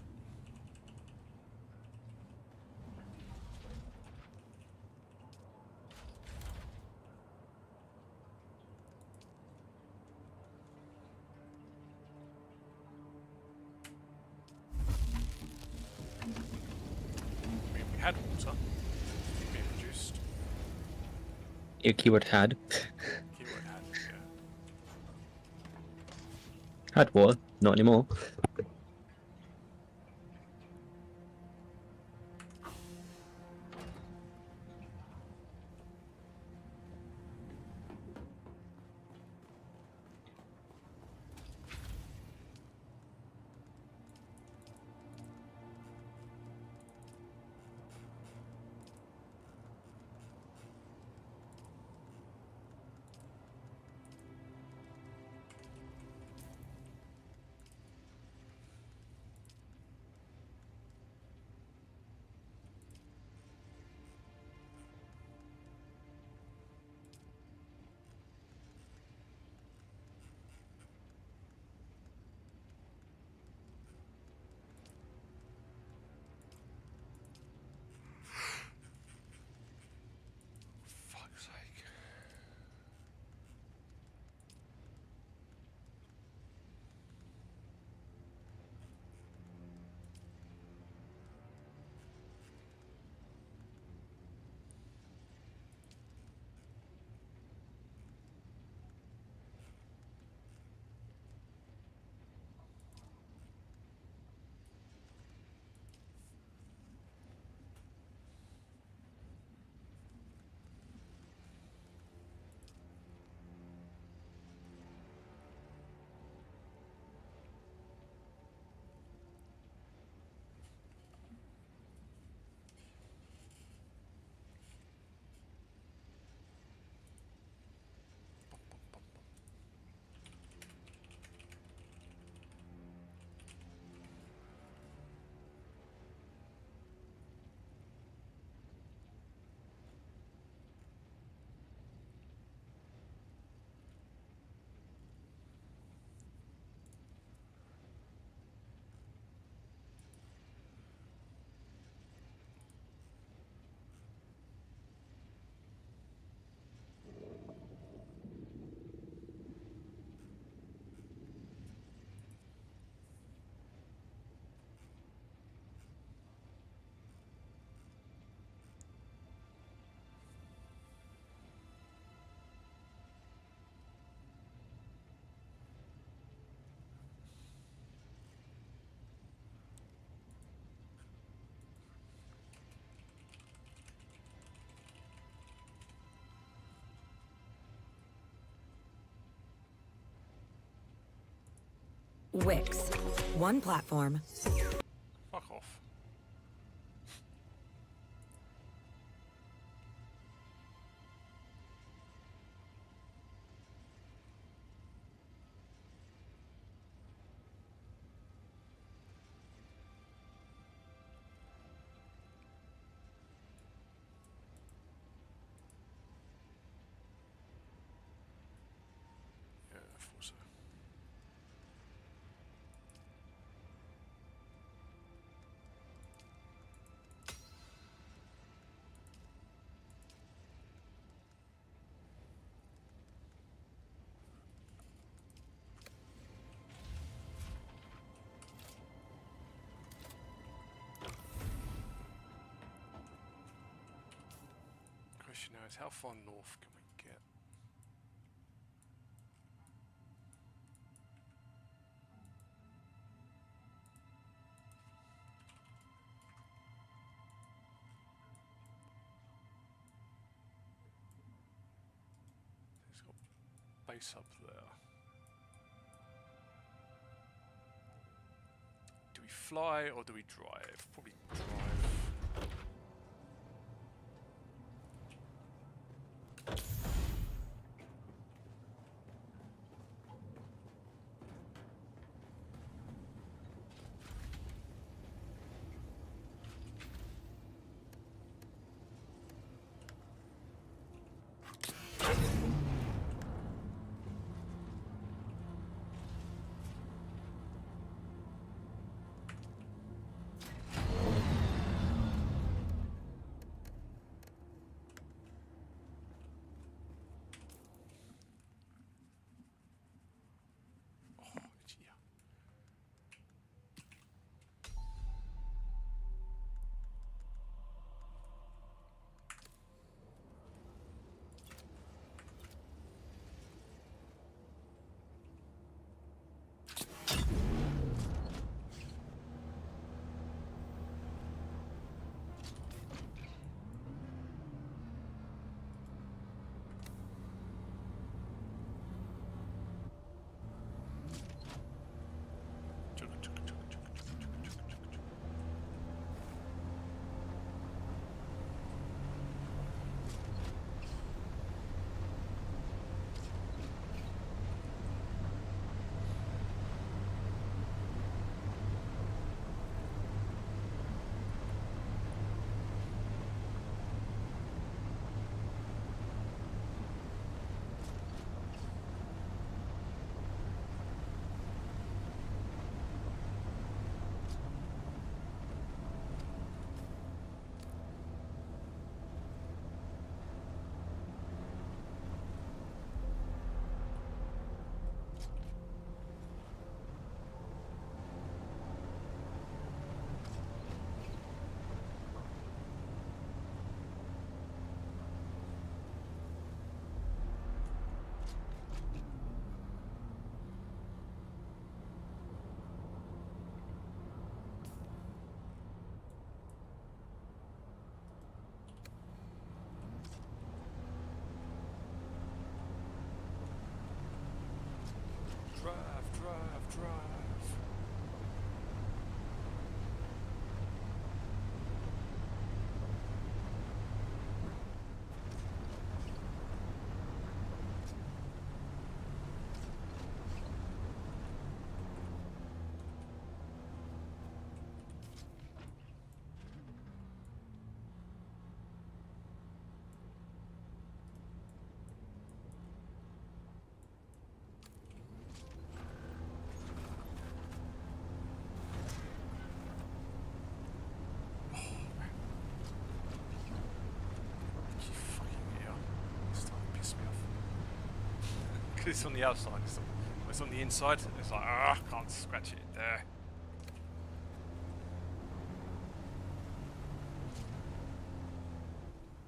I mean, we had water being produced. Your keyword had. Keyword had, yeah. Had water, not anymore. Wix. One platform. Fuck off. Yeah, I thought so. Question now is how far north can we get? It's got base up there. Do we fly or do we drive? Probably drive. Oh, yeah. Drive. You fucking hell. It's starting to piss me off. Because it's on the outside. It's on the inside. It's like, ah, can't scratch it there.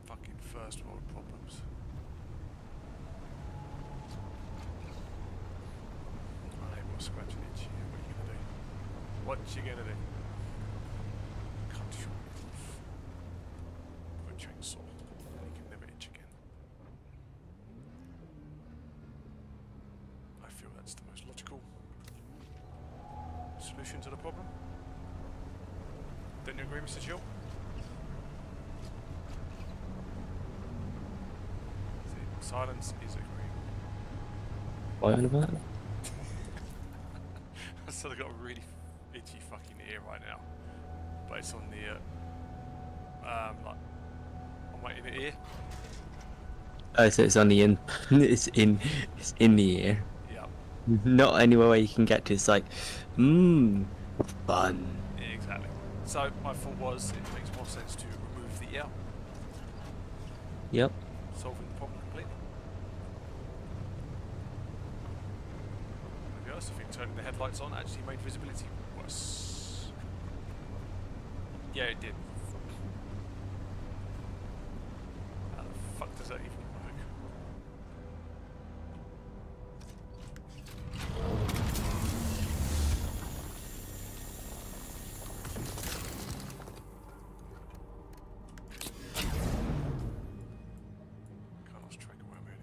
Fucking first world problems. Unable to scratch an itch. What you gonna do? Cut your off. With a chainsaw. You can never itch again. I feel that's the most logical. solution to the problem. Don't you agree, Mr. Jill? See, silence is agreeing. What on about? I still got a really itchy fucking ear right now, but it's on the like on my inner ear. Oh, so it's on the in. It's in the ear. Yeah, Not anywhere where you can get to. It's like, fun. exactly. So my thought was it makes more sense to remove the ear, Yep. solving the problem completely. To be honest, I think turning the headlights on actually made visibility worse. Yeah, it did. How the fuck does that even work? Can't lost track of where I'm heading.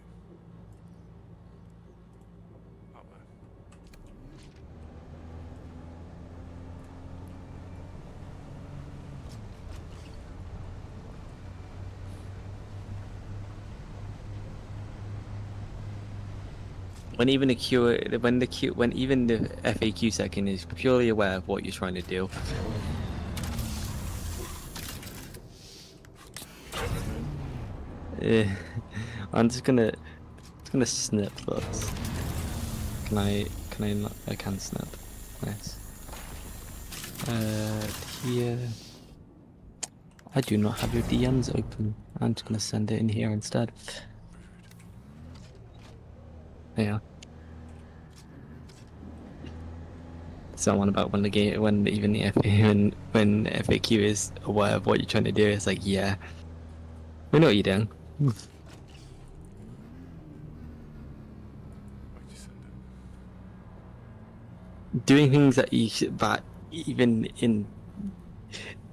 Up there. When even the when even the FAQ second is purely aware of what you're trying to do. I'm just gonna snip those. Can I not? I can snip. Nice. Here. I do not have your DMs open. I'm just gonna send it in here instead. Yeah. It's not one about when the game, when even the when FAQ is aware of what you're trying to do. It's like, yeah, we know what you're doing. Where'd you send it? Doing things that that even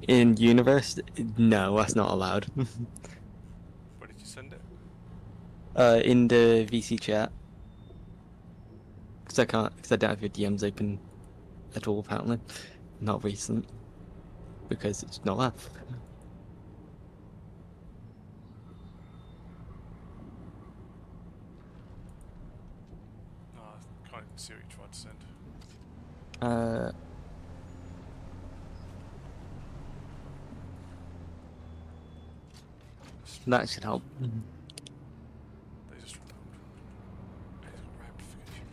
in universe, no, that's not allowed. Where did you send it? In the VC chat, because I don't have your DMs open at all apparently, not recent, because it's not that. No, I can't even see what you tried to send. That should help. They just trying to hold. Hey, it's got ramification.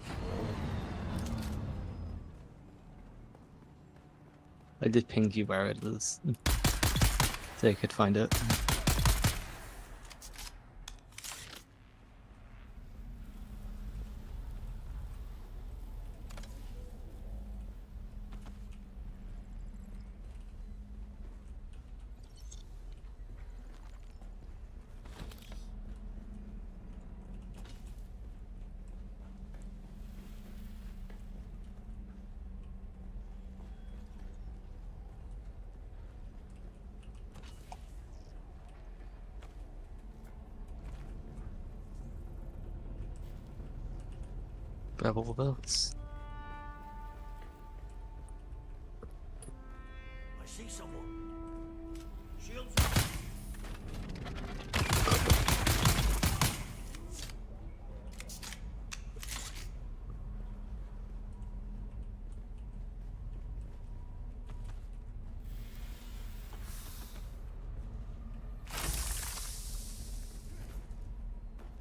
I just pinged you where it was, so you could find it. Grab all those. I see someone. Shields.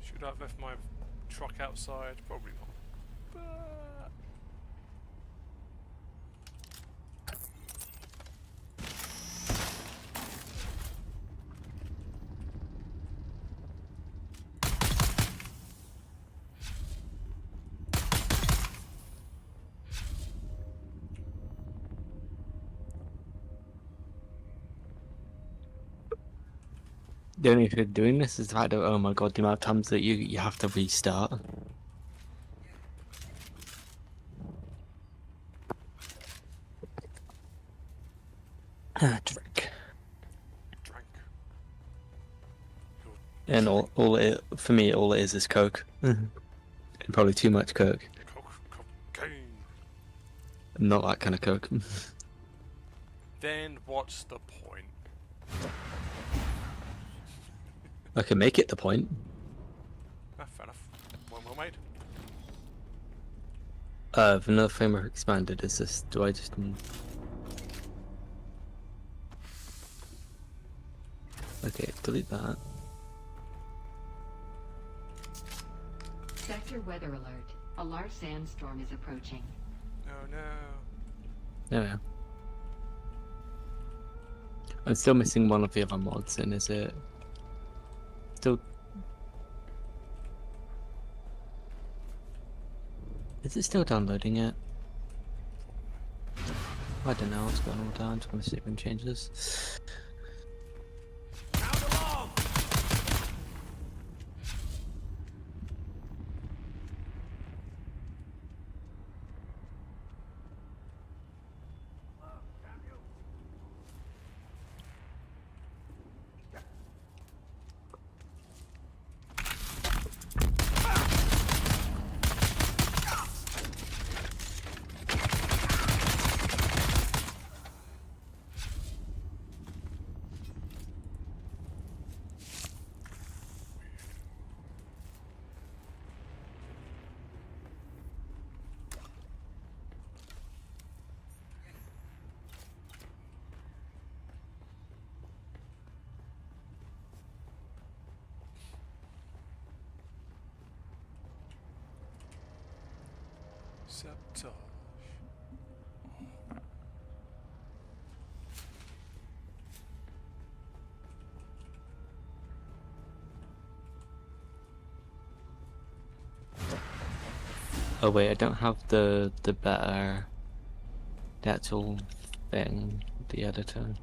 Should I have left my truck outside? Probably not. But The only thing doing this is the fact that, oh my god, the amount of times that you have to restart. Drink. drank. And all it for me, all it is Coke. And probably too much Coke. Cocaine. Not that kind of coke. Then what's the point? I can make it the point. Ah, fair enough. Well made. Vanilla Framework Expanded is this. Do I just need... Okay, delete that. Sector weather alert. A large sandstorm is approaching. Oh no. There we are. I'm still missing one of the other mods, and is it still... Is it still downloading it? I don't know what's going on with that. I'm just going to see if I can change this. Sound alarm! Damn you! Sabotage. Oh wait, I don't have the better... the actual thing, the editor.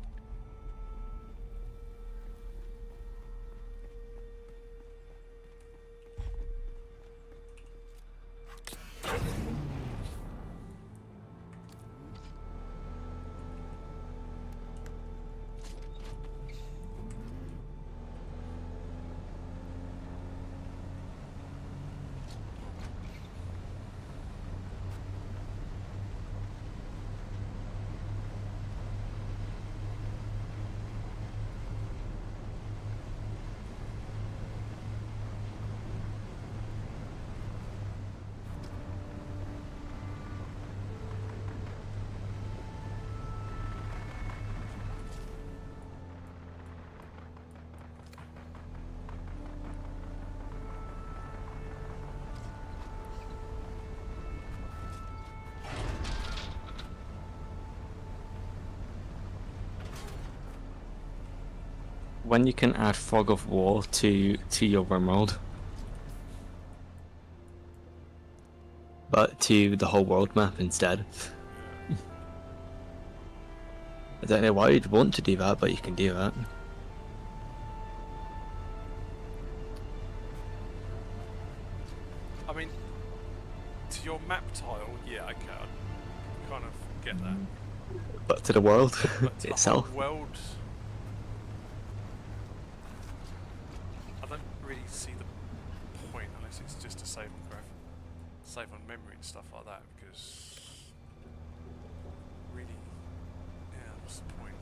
When you can add Fog of War to your world, but to the whole world map instead. I don't know why you'd want to do that, but you can do that. I mean, to your map tile, yeah, okay, I kind of get that. But to the world But to itself. the whole world, I don't really see the point unless it's just to save on save on memory and stuff like that. Because really, yeah, what's the point?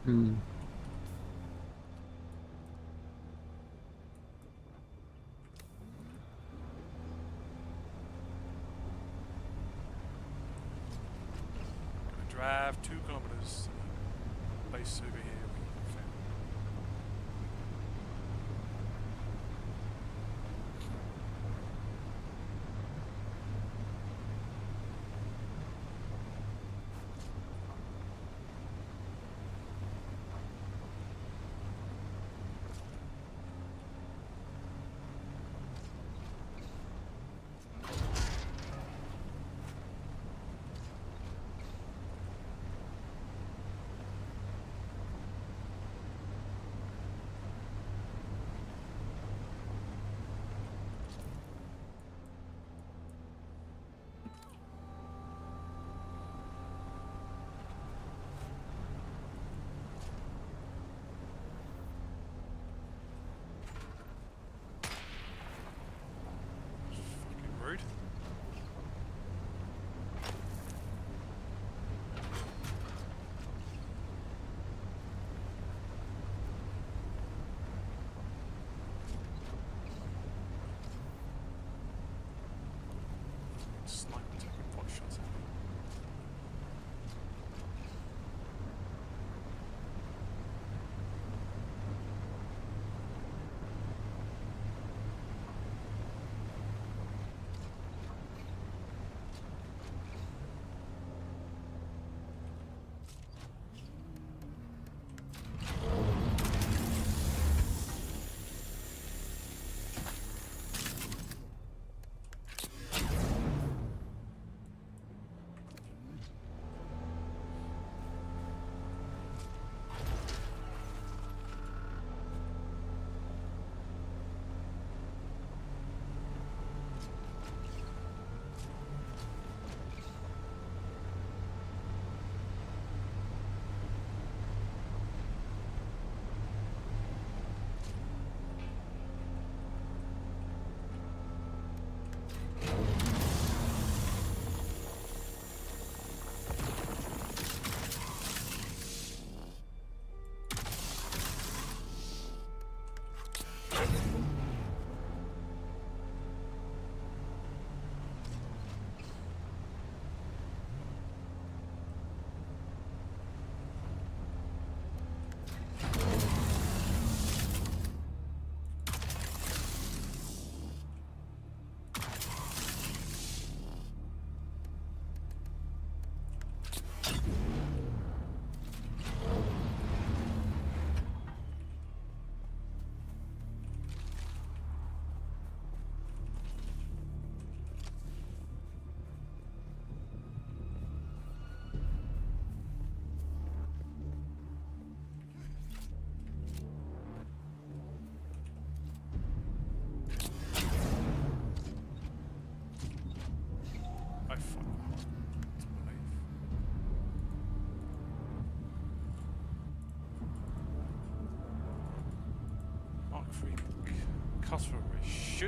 Hmm. Gonna drive 2 kilometers to the base over here. We found.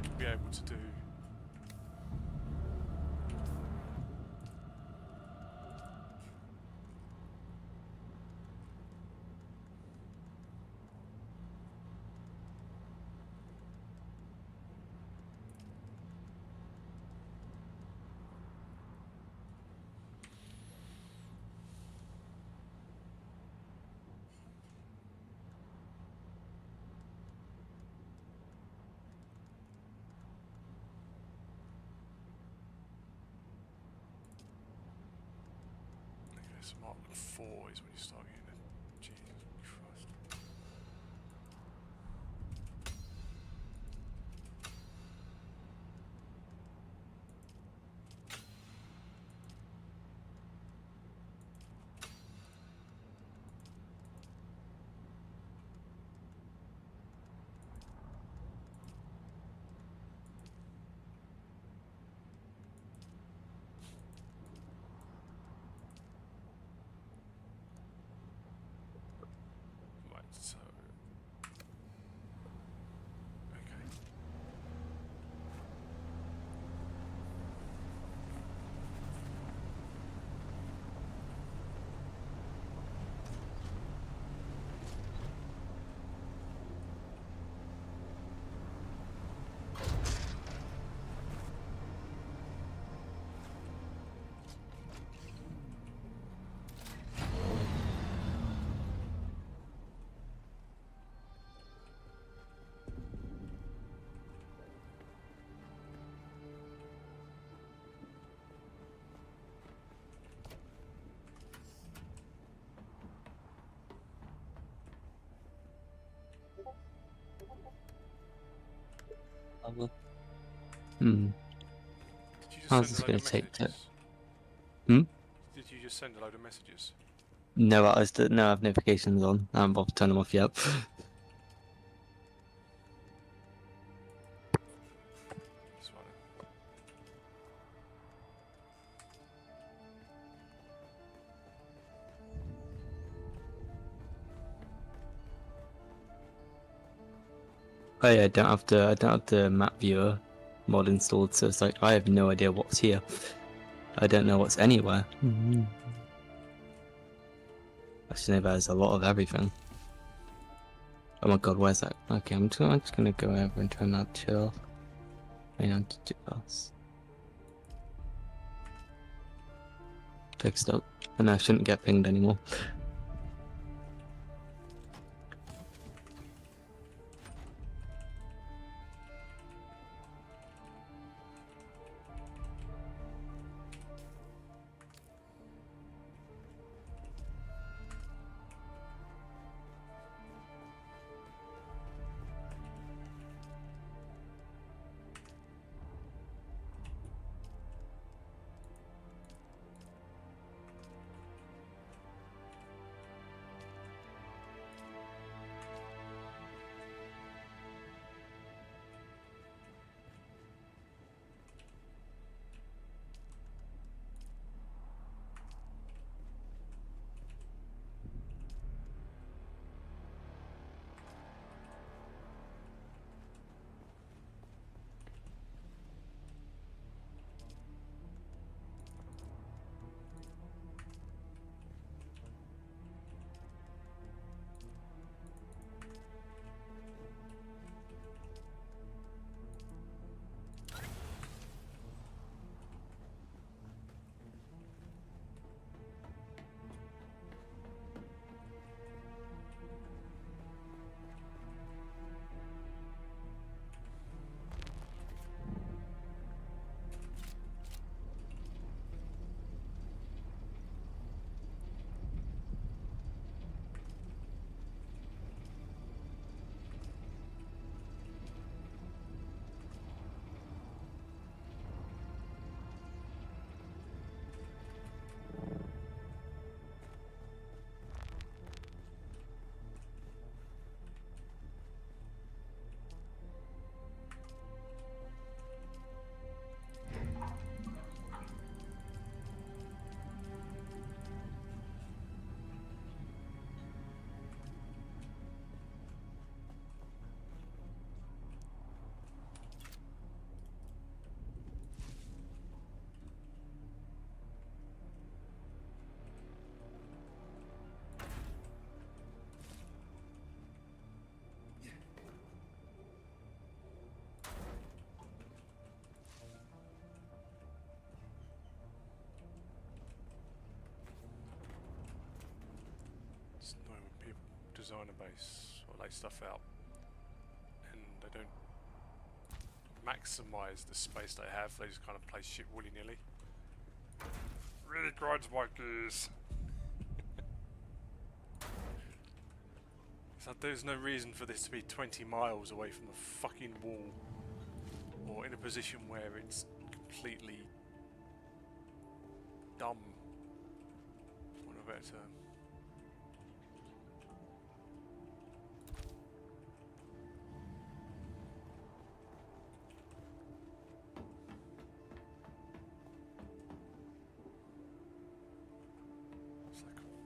should be able to do. Okay, so Mark 4 is when you start getting it. Jesus Christ. Right, so okay. Hmm. Did you just How's send this a load gonna of take to? messages? Hmm? Did you just send a load of messages? No, no, I have notifications on. I haven't bothered to turn them off yet. That's fine. Oh yeah, I don't have the map viewer mod installed, so it's like I have no idea what's here. I don't know what's anywhere. I just know there's a lot of everything. Oh my god, where's that? Okay, I'm just gonna go over and turn that chill. Hang on to do this. Fixed up. And I shouldn't get pinged anymore. design a base or lay stuff out, and they don't maximise the space they have. They just kind of place shit willy-nilly. Really grinds my gears. So there's no reason for this to be 20 miles away from the fucking wall, or in a position where it's completely dumb. For want of a better term. It's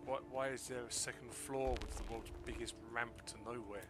like, why is there a second floor with the world's biggest ramp to nowhere?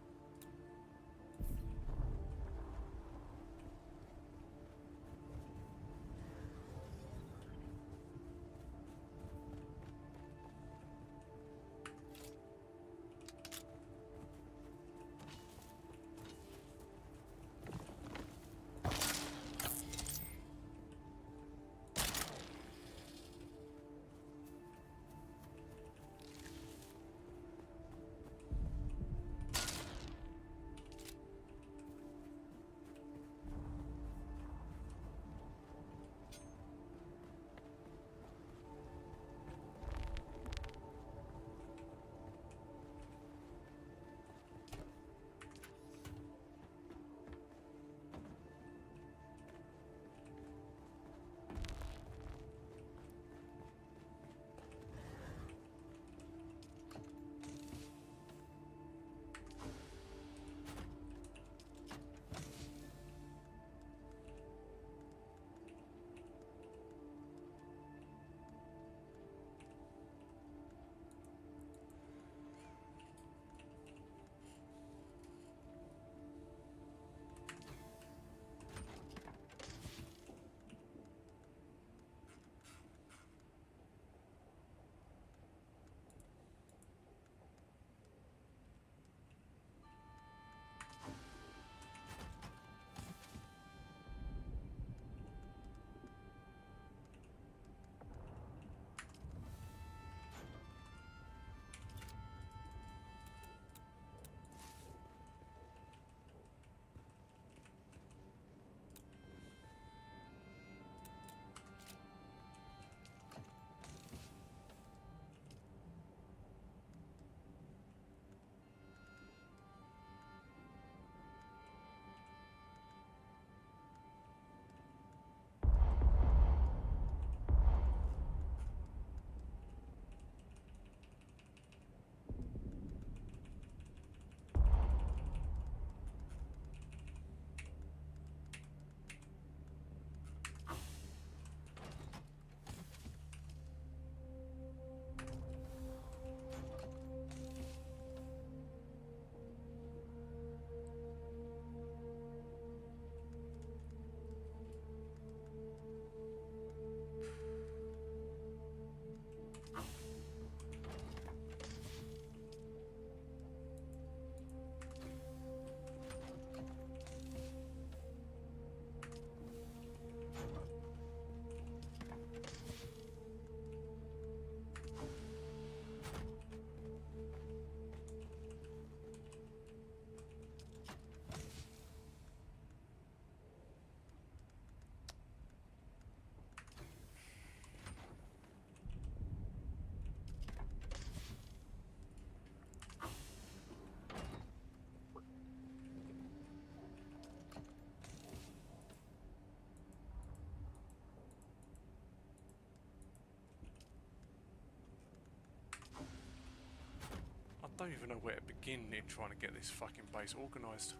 I don't even know where to begin in trying to get this fucking base organised.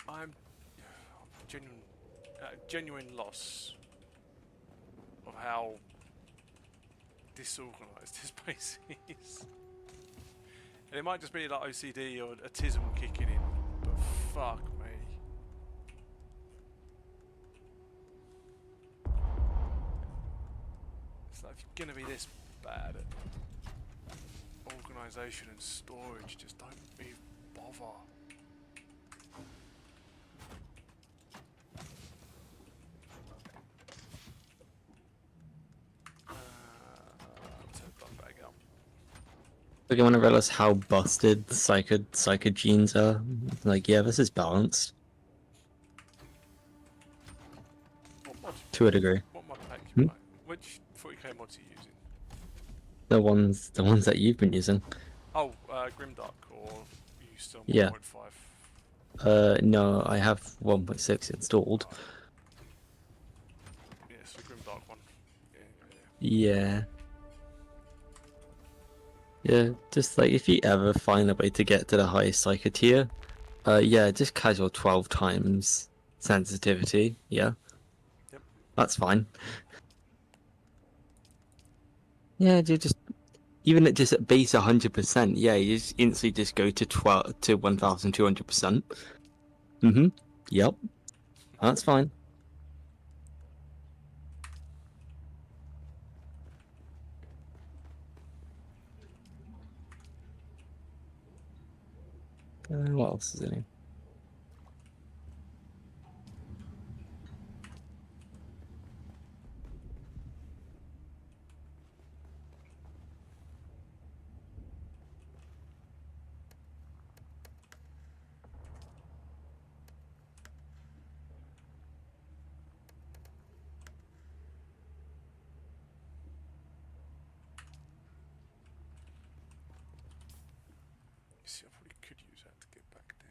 I'm genuine loss of how disorganised this base is. And it might just be like OCD or autism kicking in, but fuck me. It's like, if you're gonna be this bad at organisation and storage, just don't even bother. Like, I want to realize how busted psycho genes are. Like, yeah, this is balanced What mod? to a degree. What mod pack you Hmm? buy? Which 40k mods are you using? The ones that you've been using. Oh, Grimdark, or are you still Yeah. 1.5? No, I have 1.6 installed. Yes, the Grimdark one. Yeah. Yeah. Yeah, just like if you ever find a way to get to the highest psycho tier, yeah, just casual 12 times sensitivity. Yeah, Yep. that's fine. Yeah, you just even at just at base 100%. Yeah, you just instantly just go to 1200%. Mm-hmm. Yep, that's fine. What else is in here? See, I probably could use that to get back down.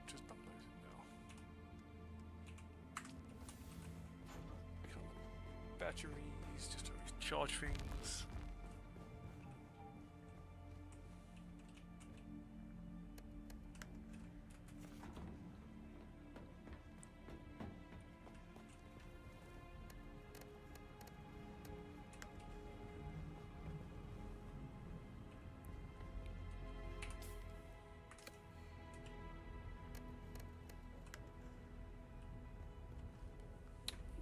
Just unload it now. Click on the batteries, just to recharge things.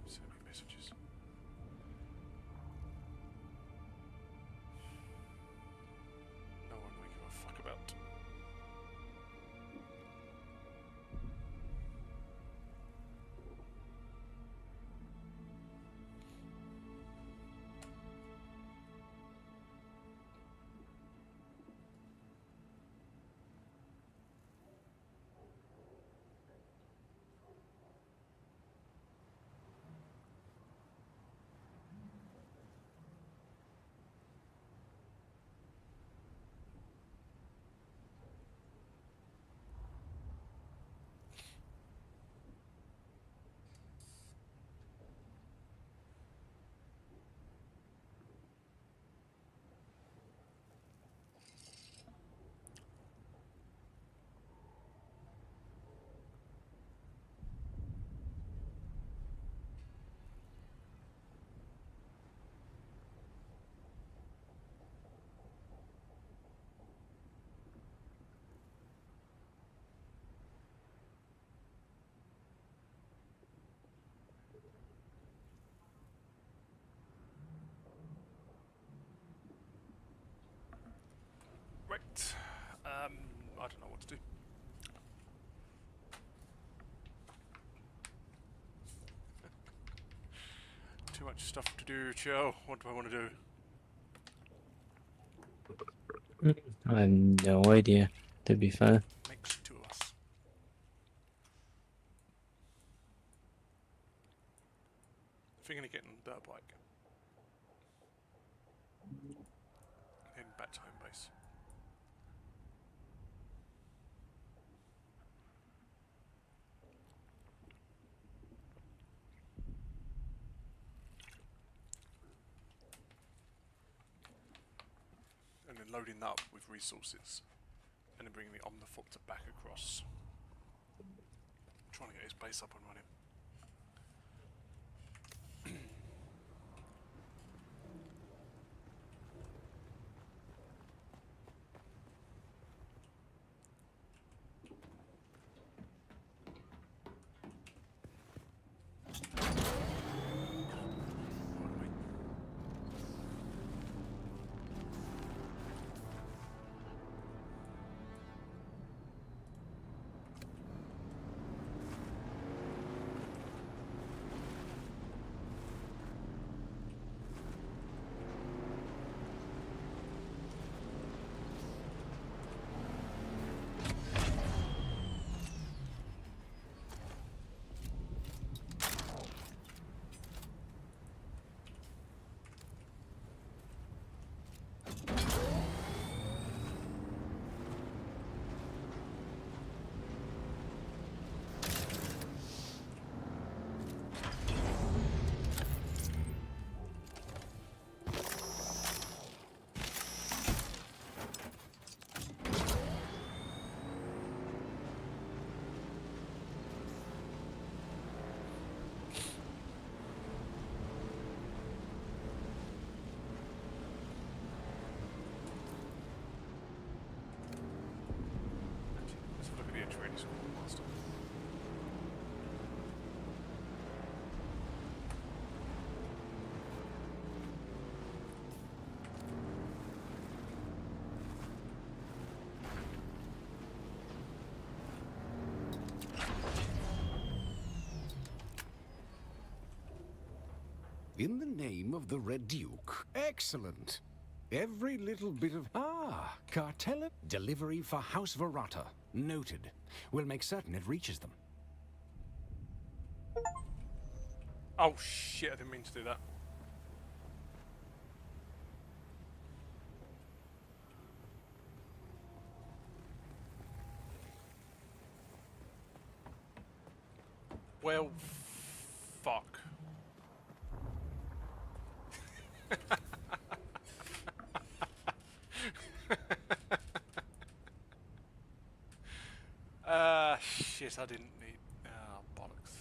So many messages. Right. I don't know what to do. Too much stuff to do, Joe. What do I want to do? I have no idea, to be fair. Makes two of us. Thinking of getting a dirt bike. Heading back to home base. And then loading that up with resources. And then bringing the Omnifoctor back across. Trying to get his base up and running. Let's have a look at the entry ready school master. In the name of the Red Duke. Excellent. Every little bit of... Ah, cartel delivery for House Verata. Noted. We'll make certain it reaches them. Oh shit, I didn't mean to do that. Well, fuck. Shit, I didn't need... Ah, bollocks.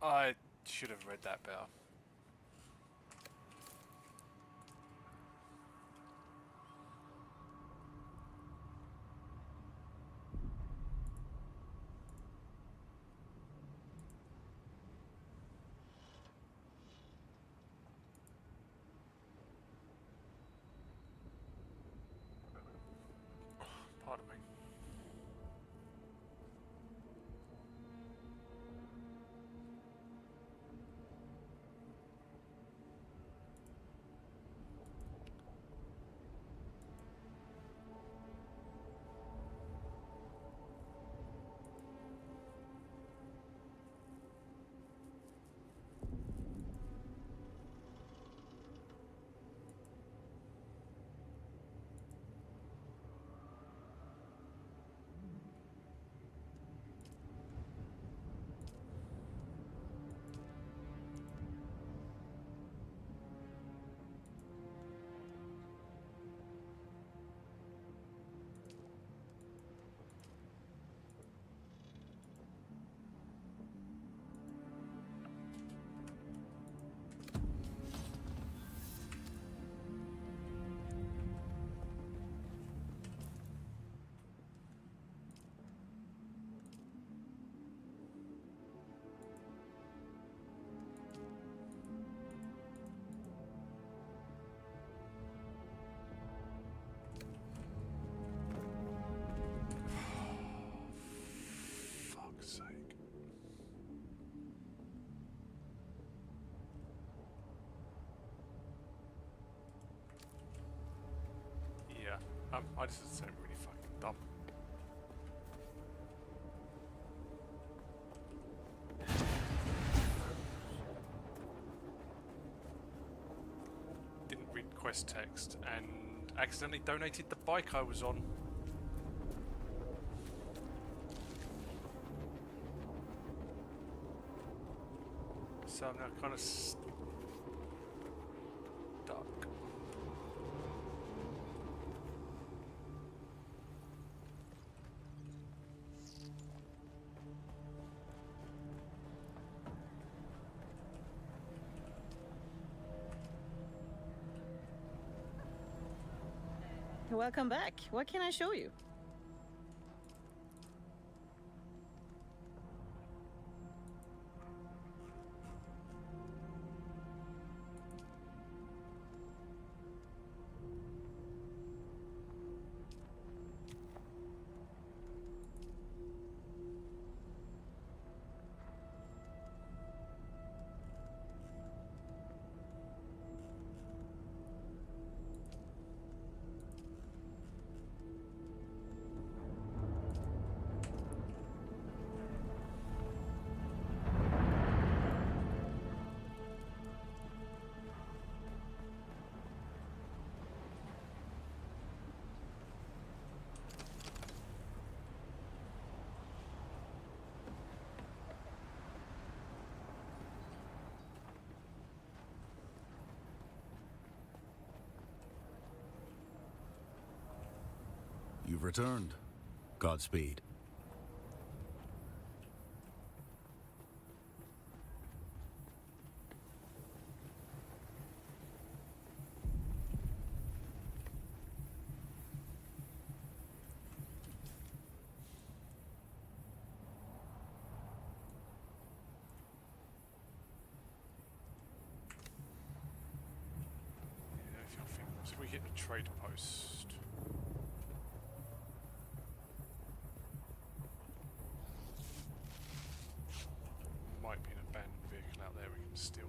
I should have read that better. Pardon me. I just sound really fucking dumb. Didn't read quest text and accidentally donated the bike I was on. So I'm now kind of stuck. Welcome back. What can I show you? You've returned. Godspeed. Yeah, if you'll think, so we hit the trade post. Might be an abandoned vehicle out there we can steal.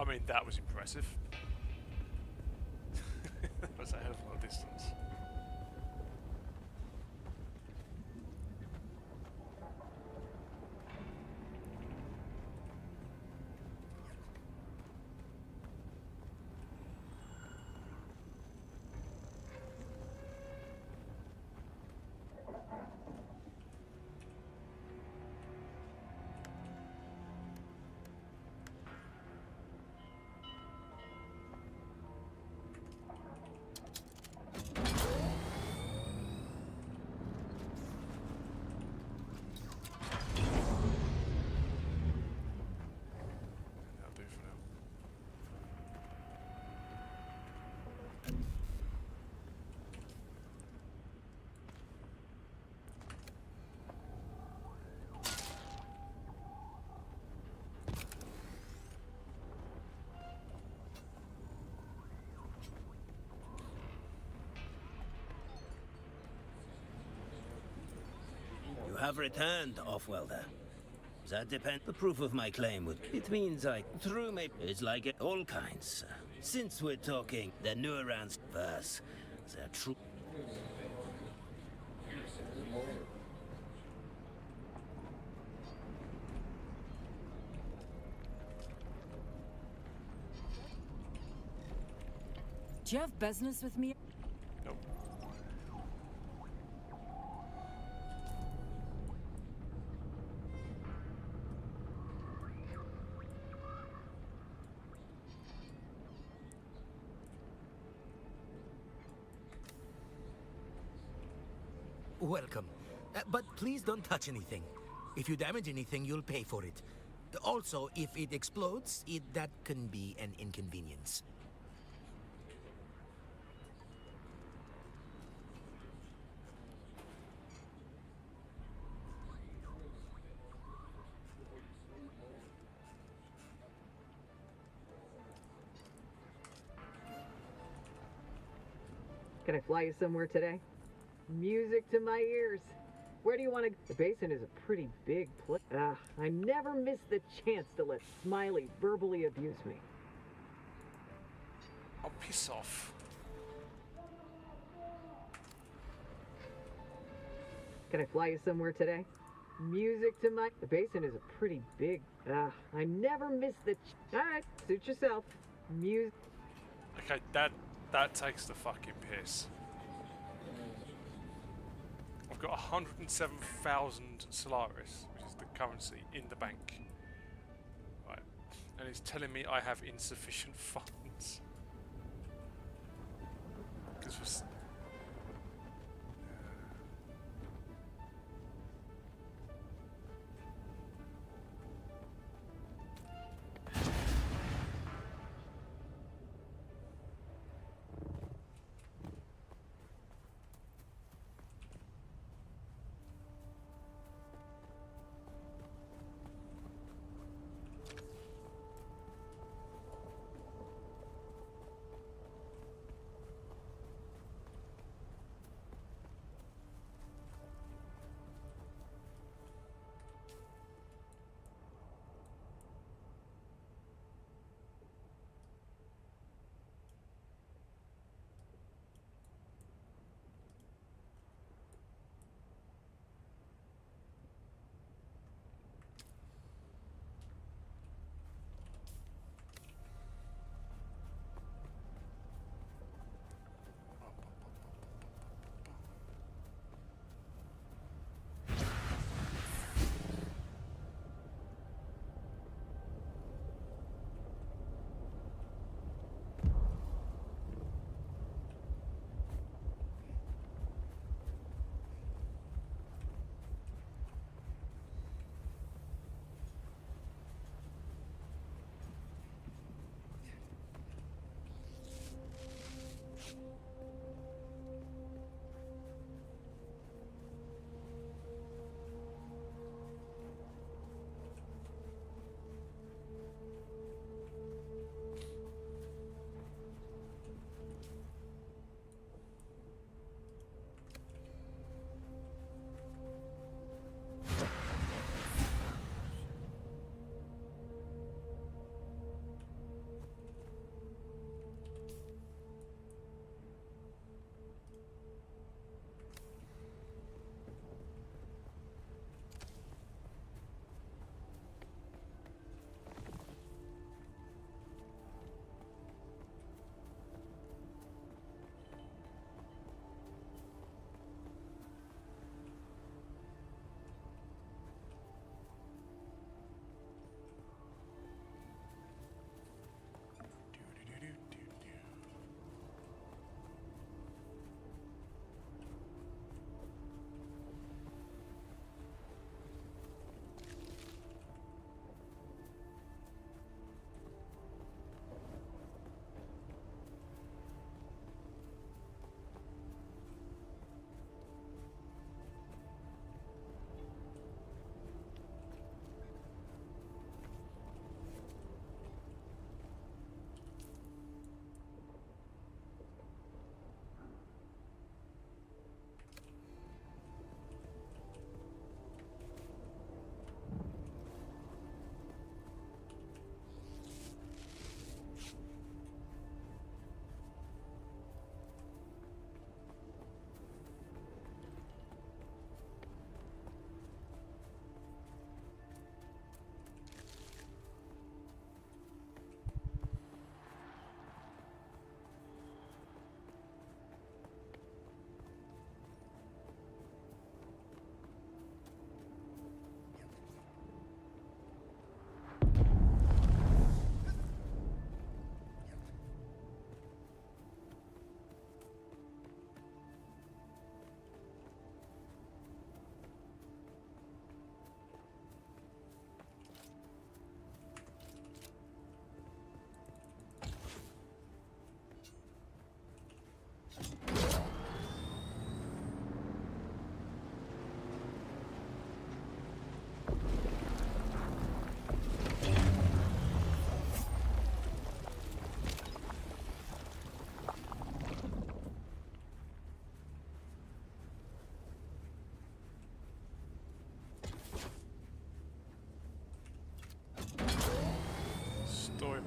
I mean, that was impressive. That was a hell of a lot of distance. have returned, Offwelder. That depends. The proof of my claim would. It means I threw me. It's like it, all kinds. Since we're talking, the neurons verse. They're true. Do you have business with me? Nope. Welcome. But please don't touch anything. If you damage anything, you'll pay for it. Also, if it explodes, that can be an inconvenience. Can I fly you somewhere today? Music to my ears. Where do you want to... The basin is a pretty big place. I never miss the chance to let Smiley verbally abuse me. Oh, piss off. Can I fly you somewhere today? Music to my... The basin is a pretty big... I never miss the... Alright, suit yourself. Music... Okay, that takes the fucking piss. I've got 107,000 Solaris, which is the currency, in the bank. Right. And it's telling me I have insufficient funds. Because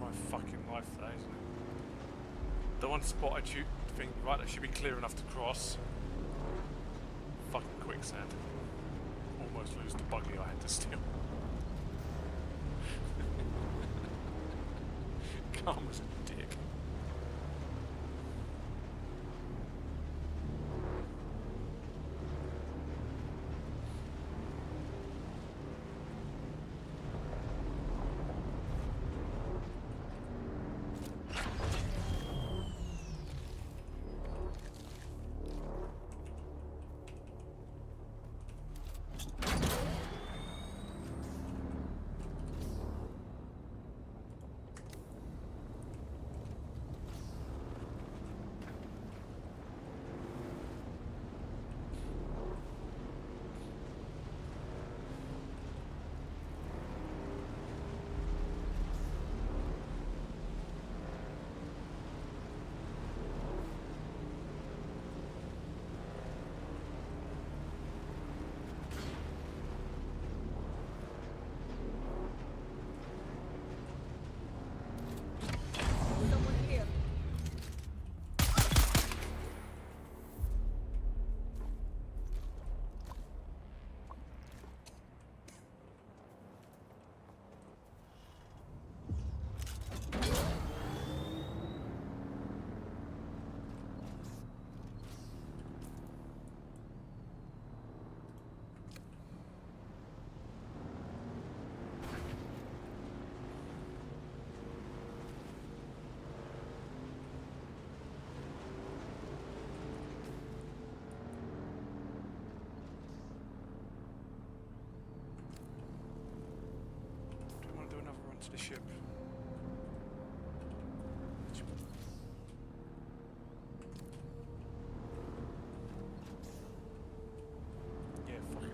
my fucking life there, isn't it? The one spot I think, right, that should be clear enough to cross. Fucking quicksand. Almost lose the buggy I had to steal. Karma's a dick. To the ship. Yeah, fuck it.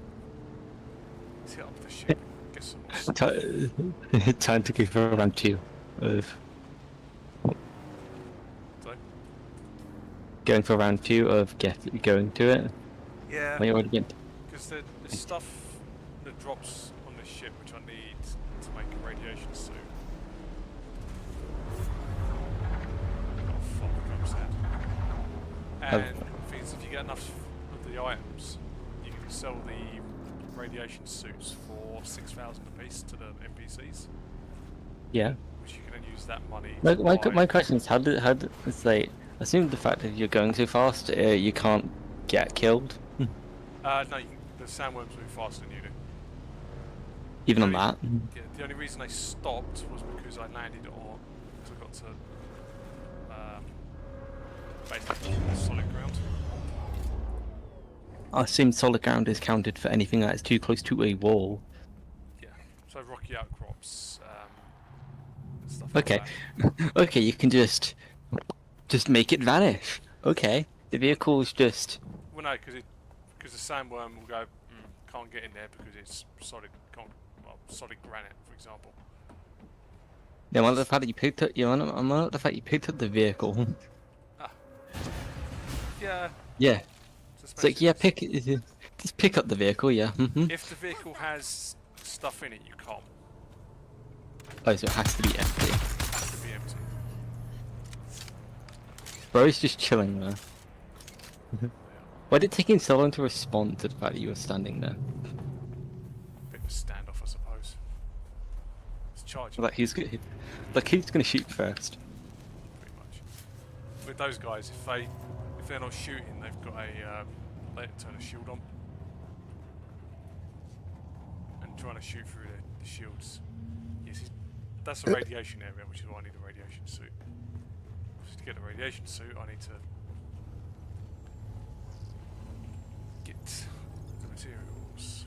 Let's hit up the ship. Get some more stuff. Time to go for round 2 of Sorry? going for round 2 of going to it. Yeah. When you already get. Because the stuff that drops on this ship, which I need to make a radiation suit. Oh fuck, I'm sad. And things, if you get enough of the items, you can sell the radiation suits for 6,000 apiece to the NPCs. Yeah. Which you can then use that money. My question is how did it's like, assume the fact that you're going so fast, you can't get killed. No, the sandworms move faster than you do. Even on that. Yeah, the only reason they stopped was because I landed on, because I got to basically solid ground. I assume solid ground is counted for anything that is too close to a wall. Yeah, so rocky outcrops, stuff like Okay. that. Okay, you can just make it vanish. Okay, the vehicle's just. Well, no, because the sandworm will go, can't get in there because it's solid granite, for example. Yeah, well, the fact that you picked up, the fact you picked up the vehicle. Yeah. Yeah. It's like, yeah, just pick up the vehicle, yeah. If the vehicle has stuff in it, you can't. Oh, so it has to be empty. It has to be empty. Bro's just chilling there. Why did it take him so long to respond to the fact that you were standing there? Bit of a standoff, I suppose. It's charging. Like who's gonna shoot first? Pretty much. With those guys, if they're not shooting, they've got a they turn a shield on and trying to shoot through the shields. Yes, that's a radiation area, which is why I need a radiation suit. So to get the radiation suit, I need to get the materials.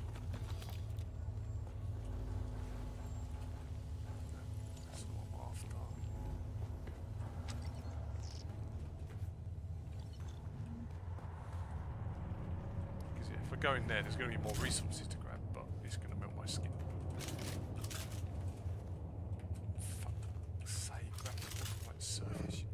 That's not what I'm after. Because if I go in there, there's going to be more resources to grab, but it's going to melt my skin. Fuck's sake, grab the right surface.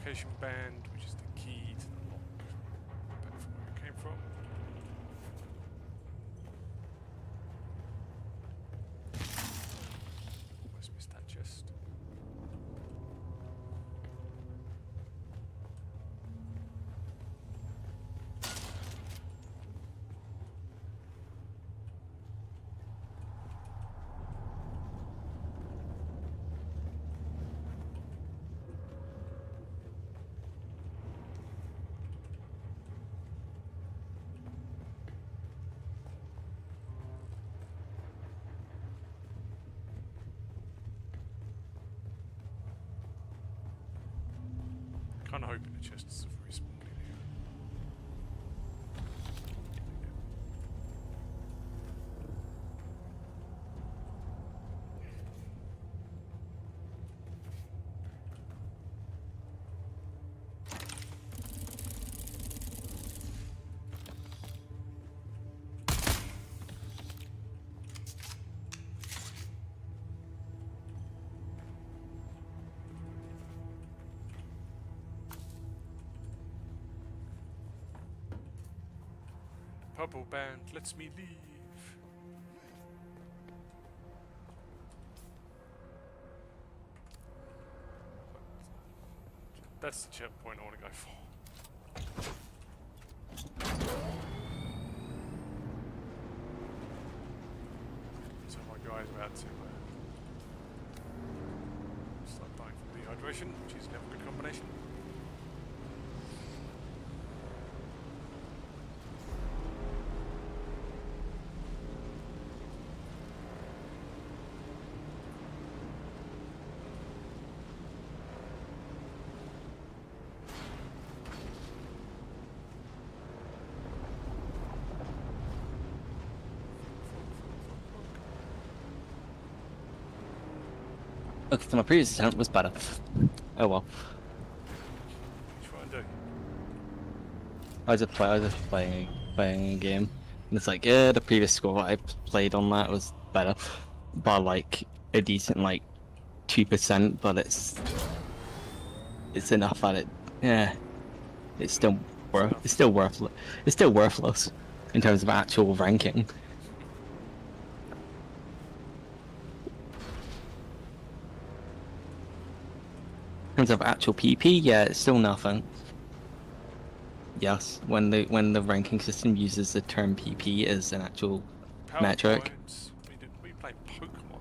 Identification band, which is the key to the lock. Back from where it came from. Almost missed that chest. Kind of hoping the chest is a very small in here. Purple band lets me leave. That's the checkpoint I want to go for. So my guy's about to start dying from dehydration, which is never a good combination. Okay, so my previous attempt was better. Oh well. Try and do. I was just playing a game, and it's like, yeah, the previous score I played on that was better, by like a decent like 2%, but it's enough that it's still worthless in terms of actual ranking. In terms of actual PP, yeah, it's still nothing. Yes, when the ranking system uses the term PP as an actual metric. We play Pokemon.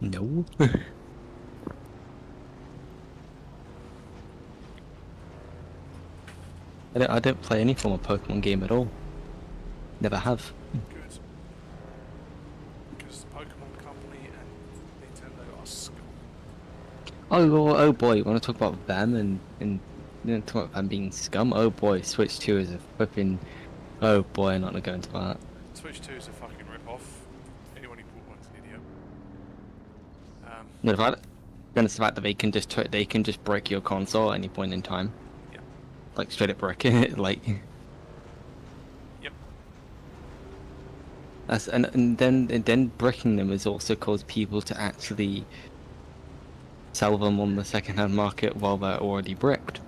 No. I don't play any form of Pokemon game at all. Never have. Good. Because the Pokemon Company and Nintendo are scum. Oh boy, you want to talk about them and you know, talk about them being scum? Oh boy, Switch 2 is a flipping... Oh boy, I'm not gonna go into that. Switch 2 is a fucking rip-off. Anyone who bought one's an idiot. No, the fact that they can just break your console at any point in time. Yeah. Like straight up break it, like... Yep. That's and then bricking them has also caused people to actually sell them on the second-hand market while they're already bricked.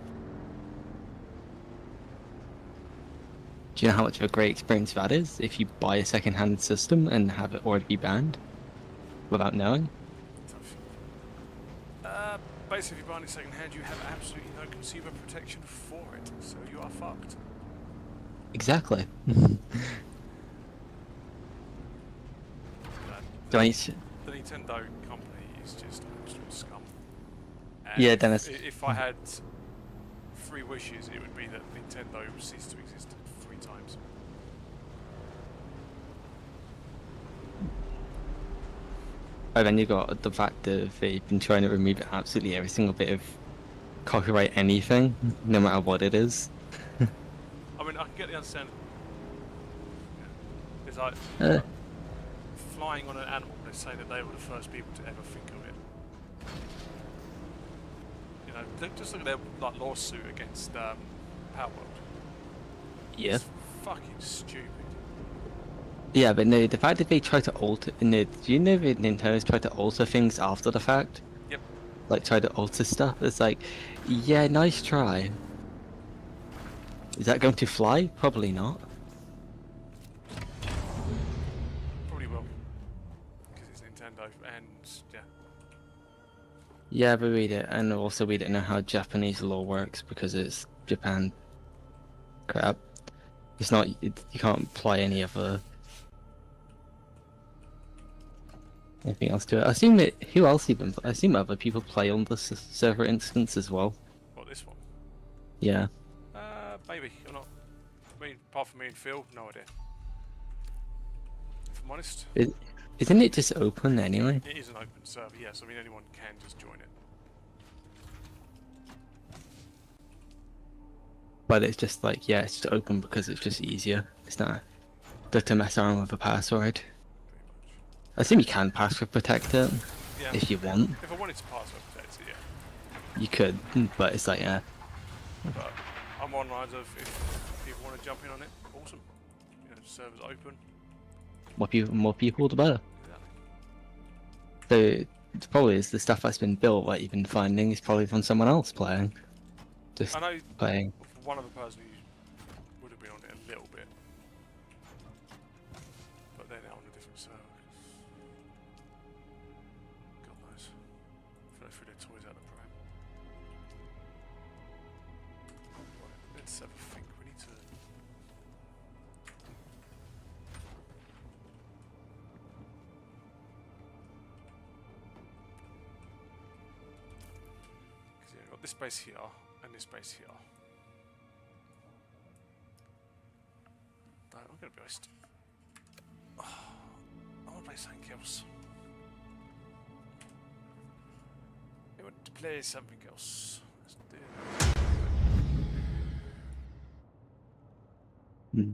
Do you know how much of a great experience that is if you buy a second-hand system and have it already be banned without knowing? Basically, if you're buying it second-hand, you have absolutely no consumer protection for it, so you are fucked. Exactly. The Nintendo company is just absolute scum. And yeah, Dennis. If I had 3 wishes, it would be that Nintendo ceased to exist 3 times. Oh, then you got the fact that they've been trying to remove absolutely every single bit of copyright anything, no matter what it is. I mean, I can get the understanding. It's like flying on an animal. They say that they were the first people to ever think of it. You know, just look at their like lawsuit against Power World. Yeah. It's fucking stupid. Yeah, but no, the fact that they try to alter, no, do you know that Nintendo's tried to alter things after the fact? Yep. Like try to alter stuff. It's like, yeah, nice try. Is that going to fly? Probably not. Probably will. Because it's Nintendo and yeah. Yeah, but we don't, and also we don't know how Japanese law works because it's Japan. Crap. It's not. You can't apply any other anything else to it. I assume that who else even? I assume other people play on the server instance as well. What, this one? Yeah. Maybe. I'm not. I mean, apart from me and Phil, no idea. If I'm honest. Isn't it just open anyway? It is an open server, yes. I mean, anyone can just join it. But it's just like, yeah, it's just open because it's just easier. It's not to mess around with a password. Pretty much. I assume you can password protect it Yeah. if you want. If I wanted to password protect it, yeah. You could, but it's like, yeah. But I'm on lines of if people want to jump in on it, awesome. You know, server's open. More people, the better. Exactly. So the problem is the stuff that's been built, like you've been finding, is probably from someone else playing. Just I know playing. one other person who would have been on it a little bit, but they're now on a different server. God knows. If they threw their toys out the pram. Right, let's have a think. We need to. Because yeah, we've got this base here and this base here. No, I'm gonna be honest. Oh, I want to play something else. I want to play something else. Let's do it. Hmm.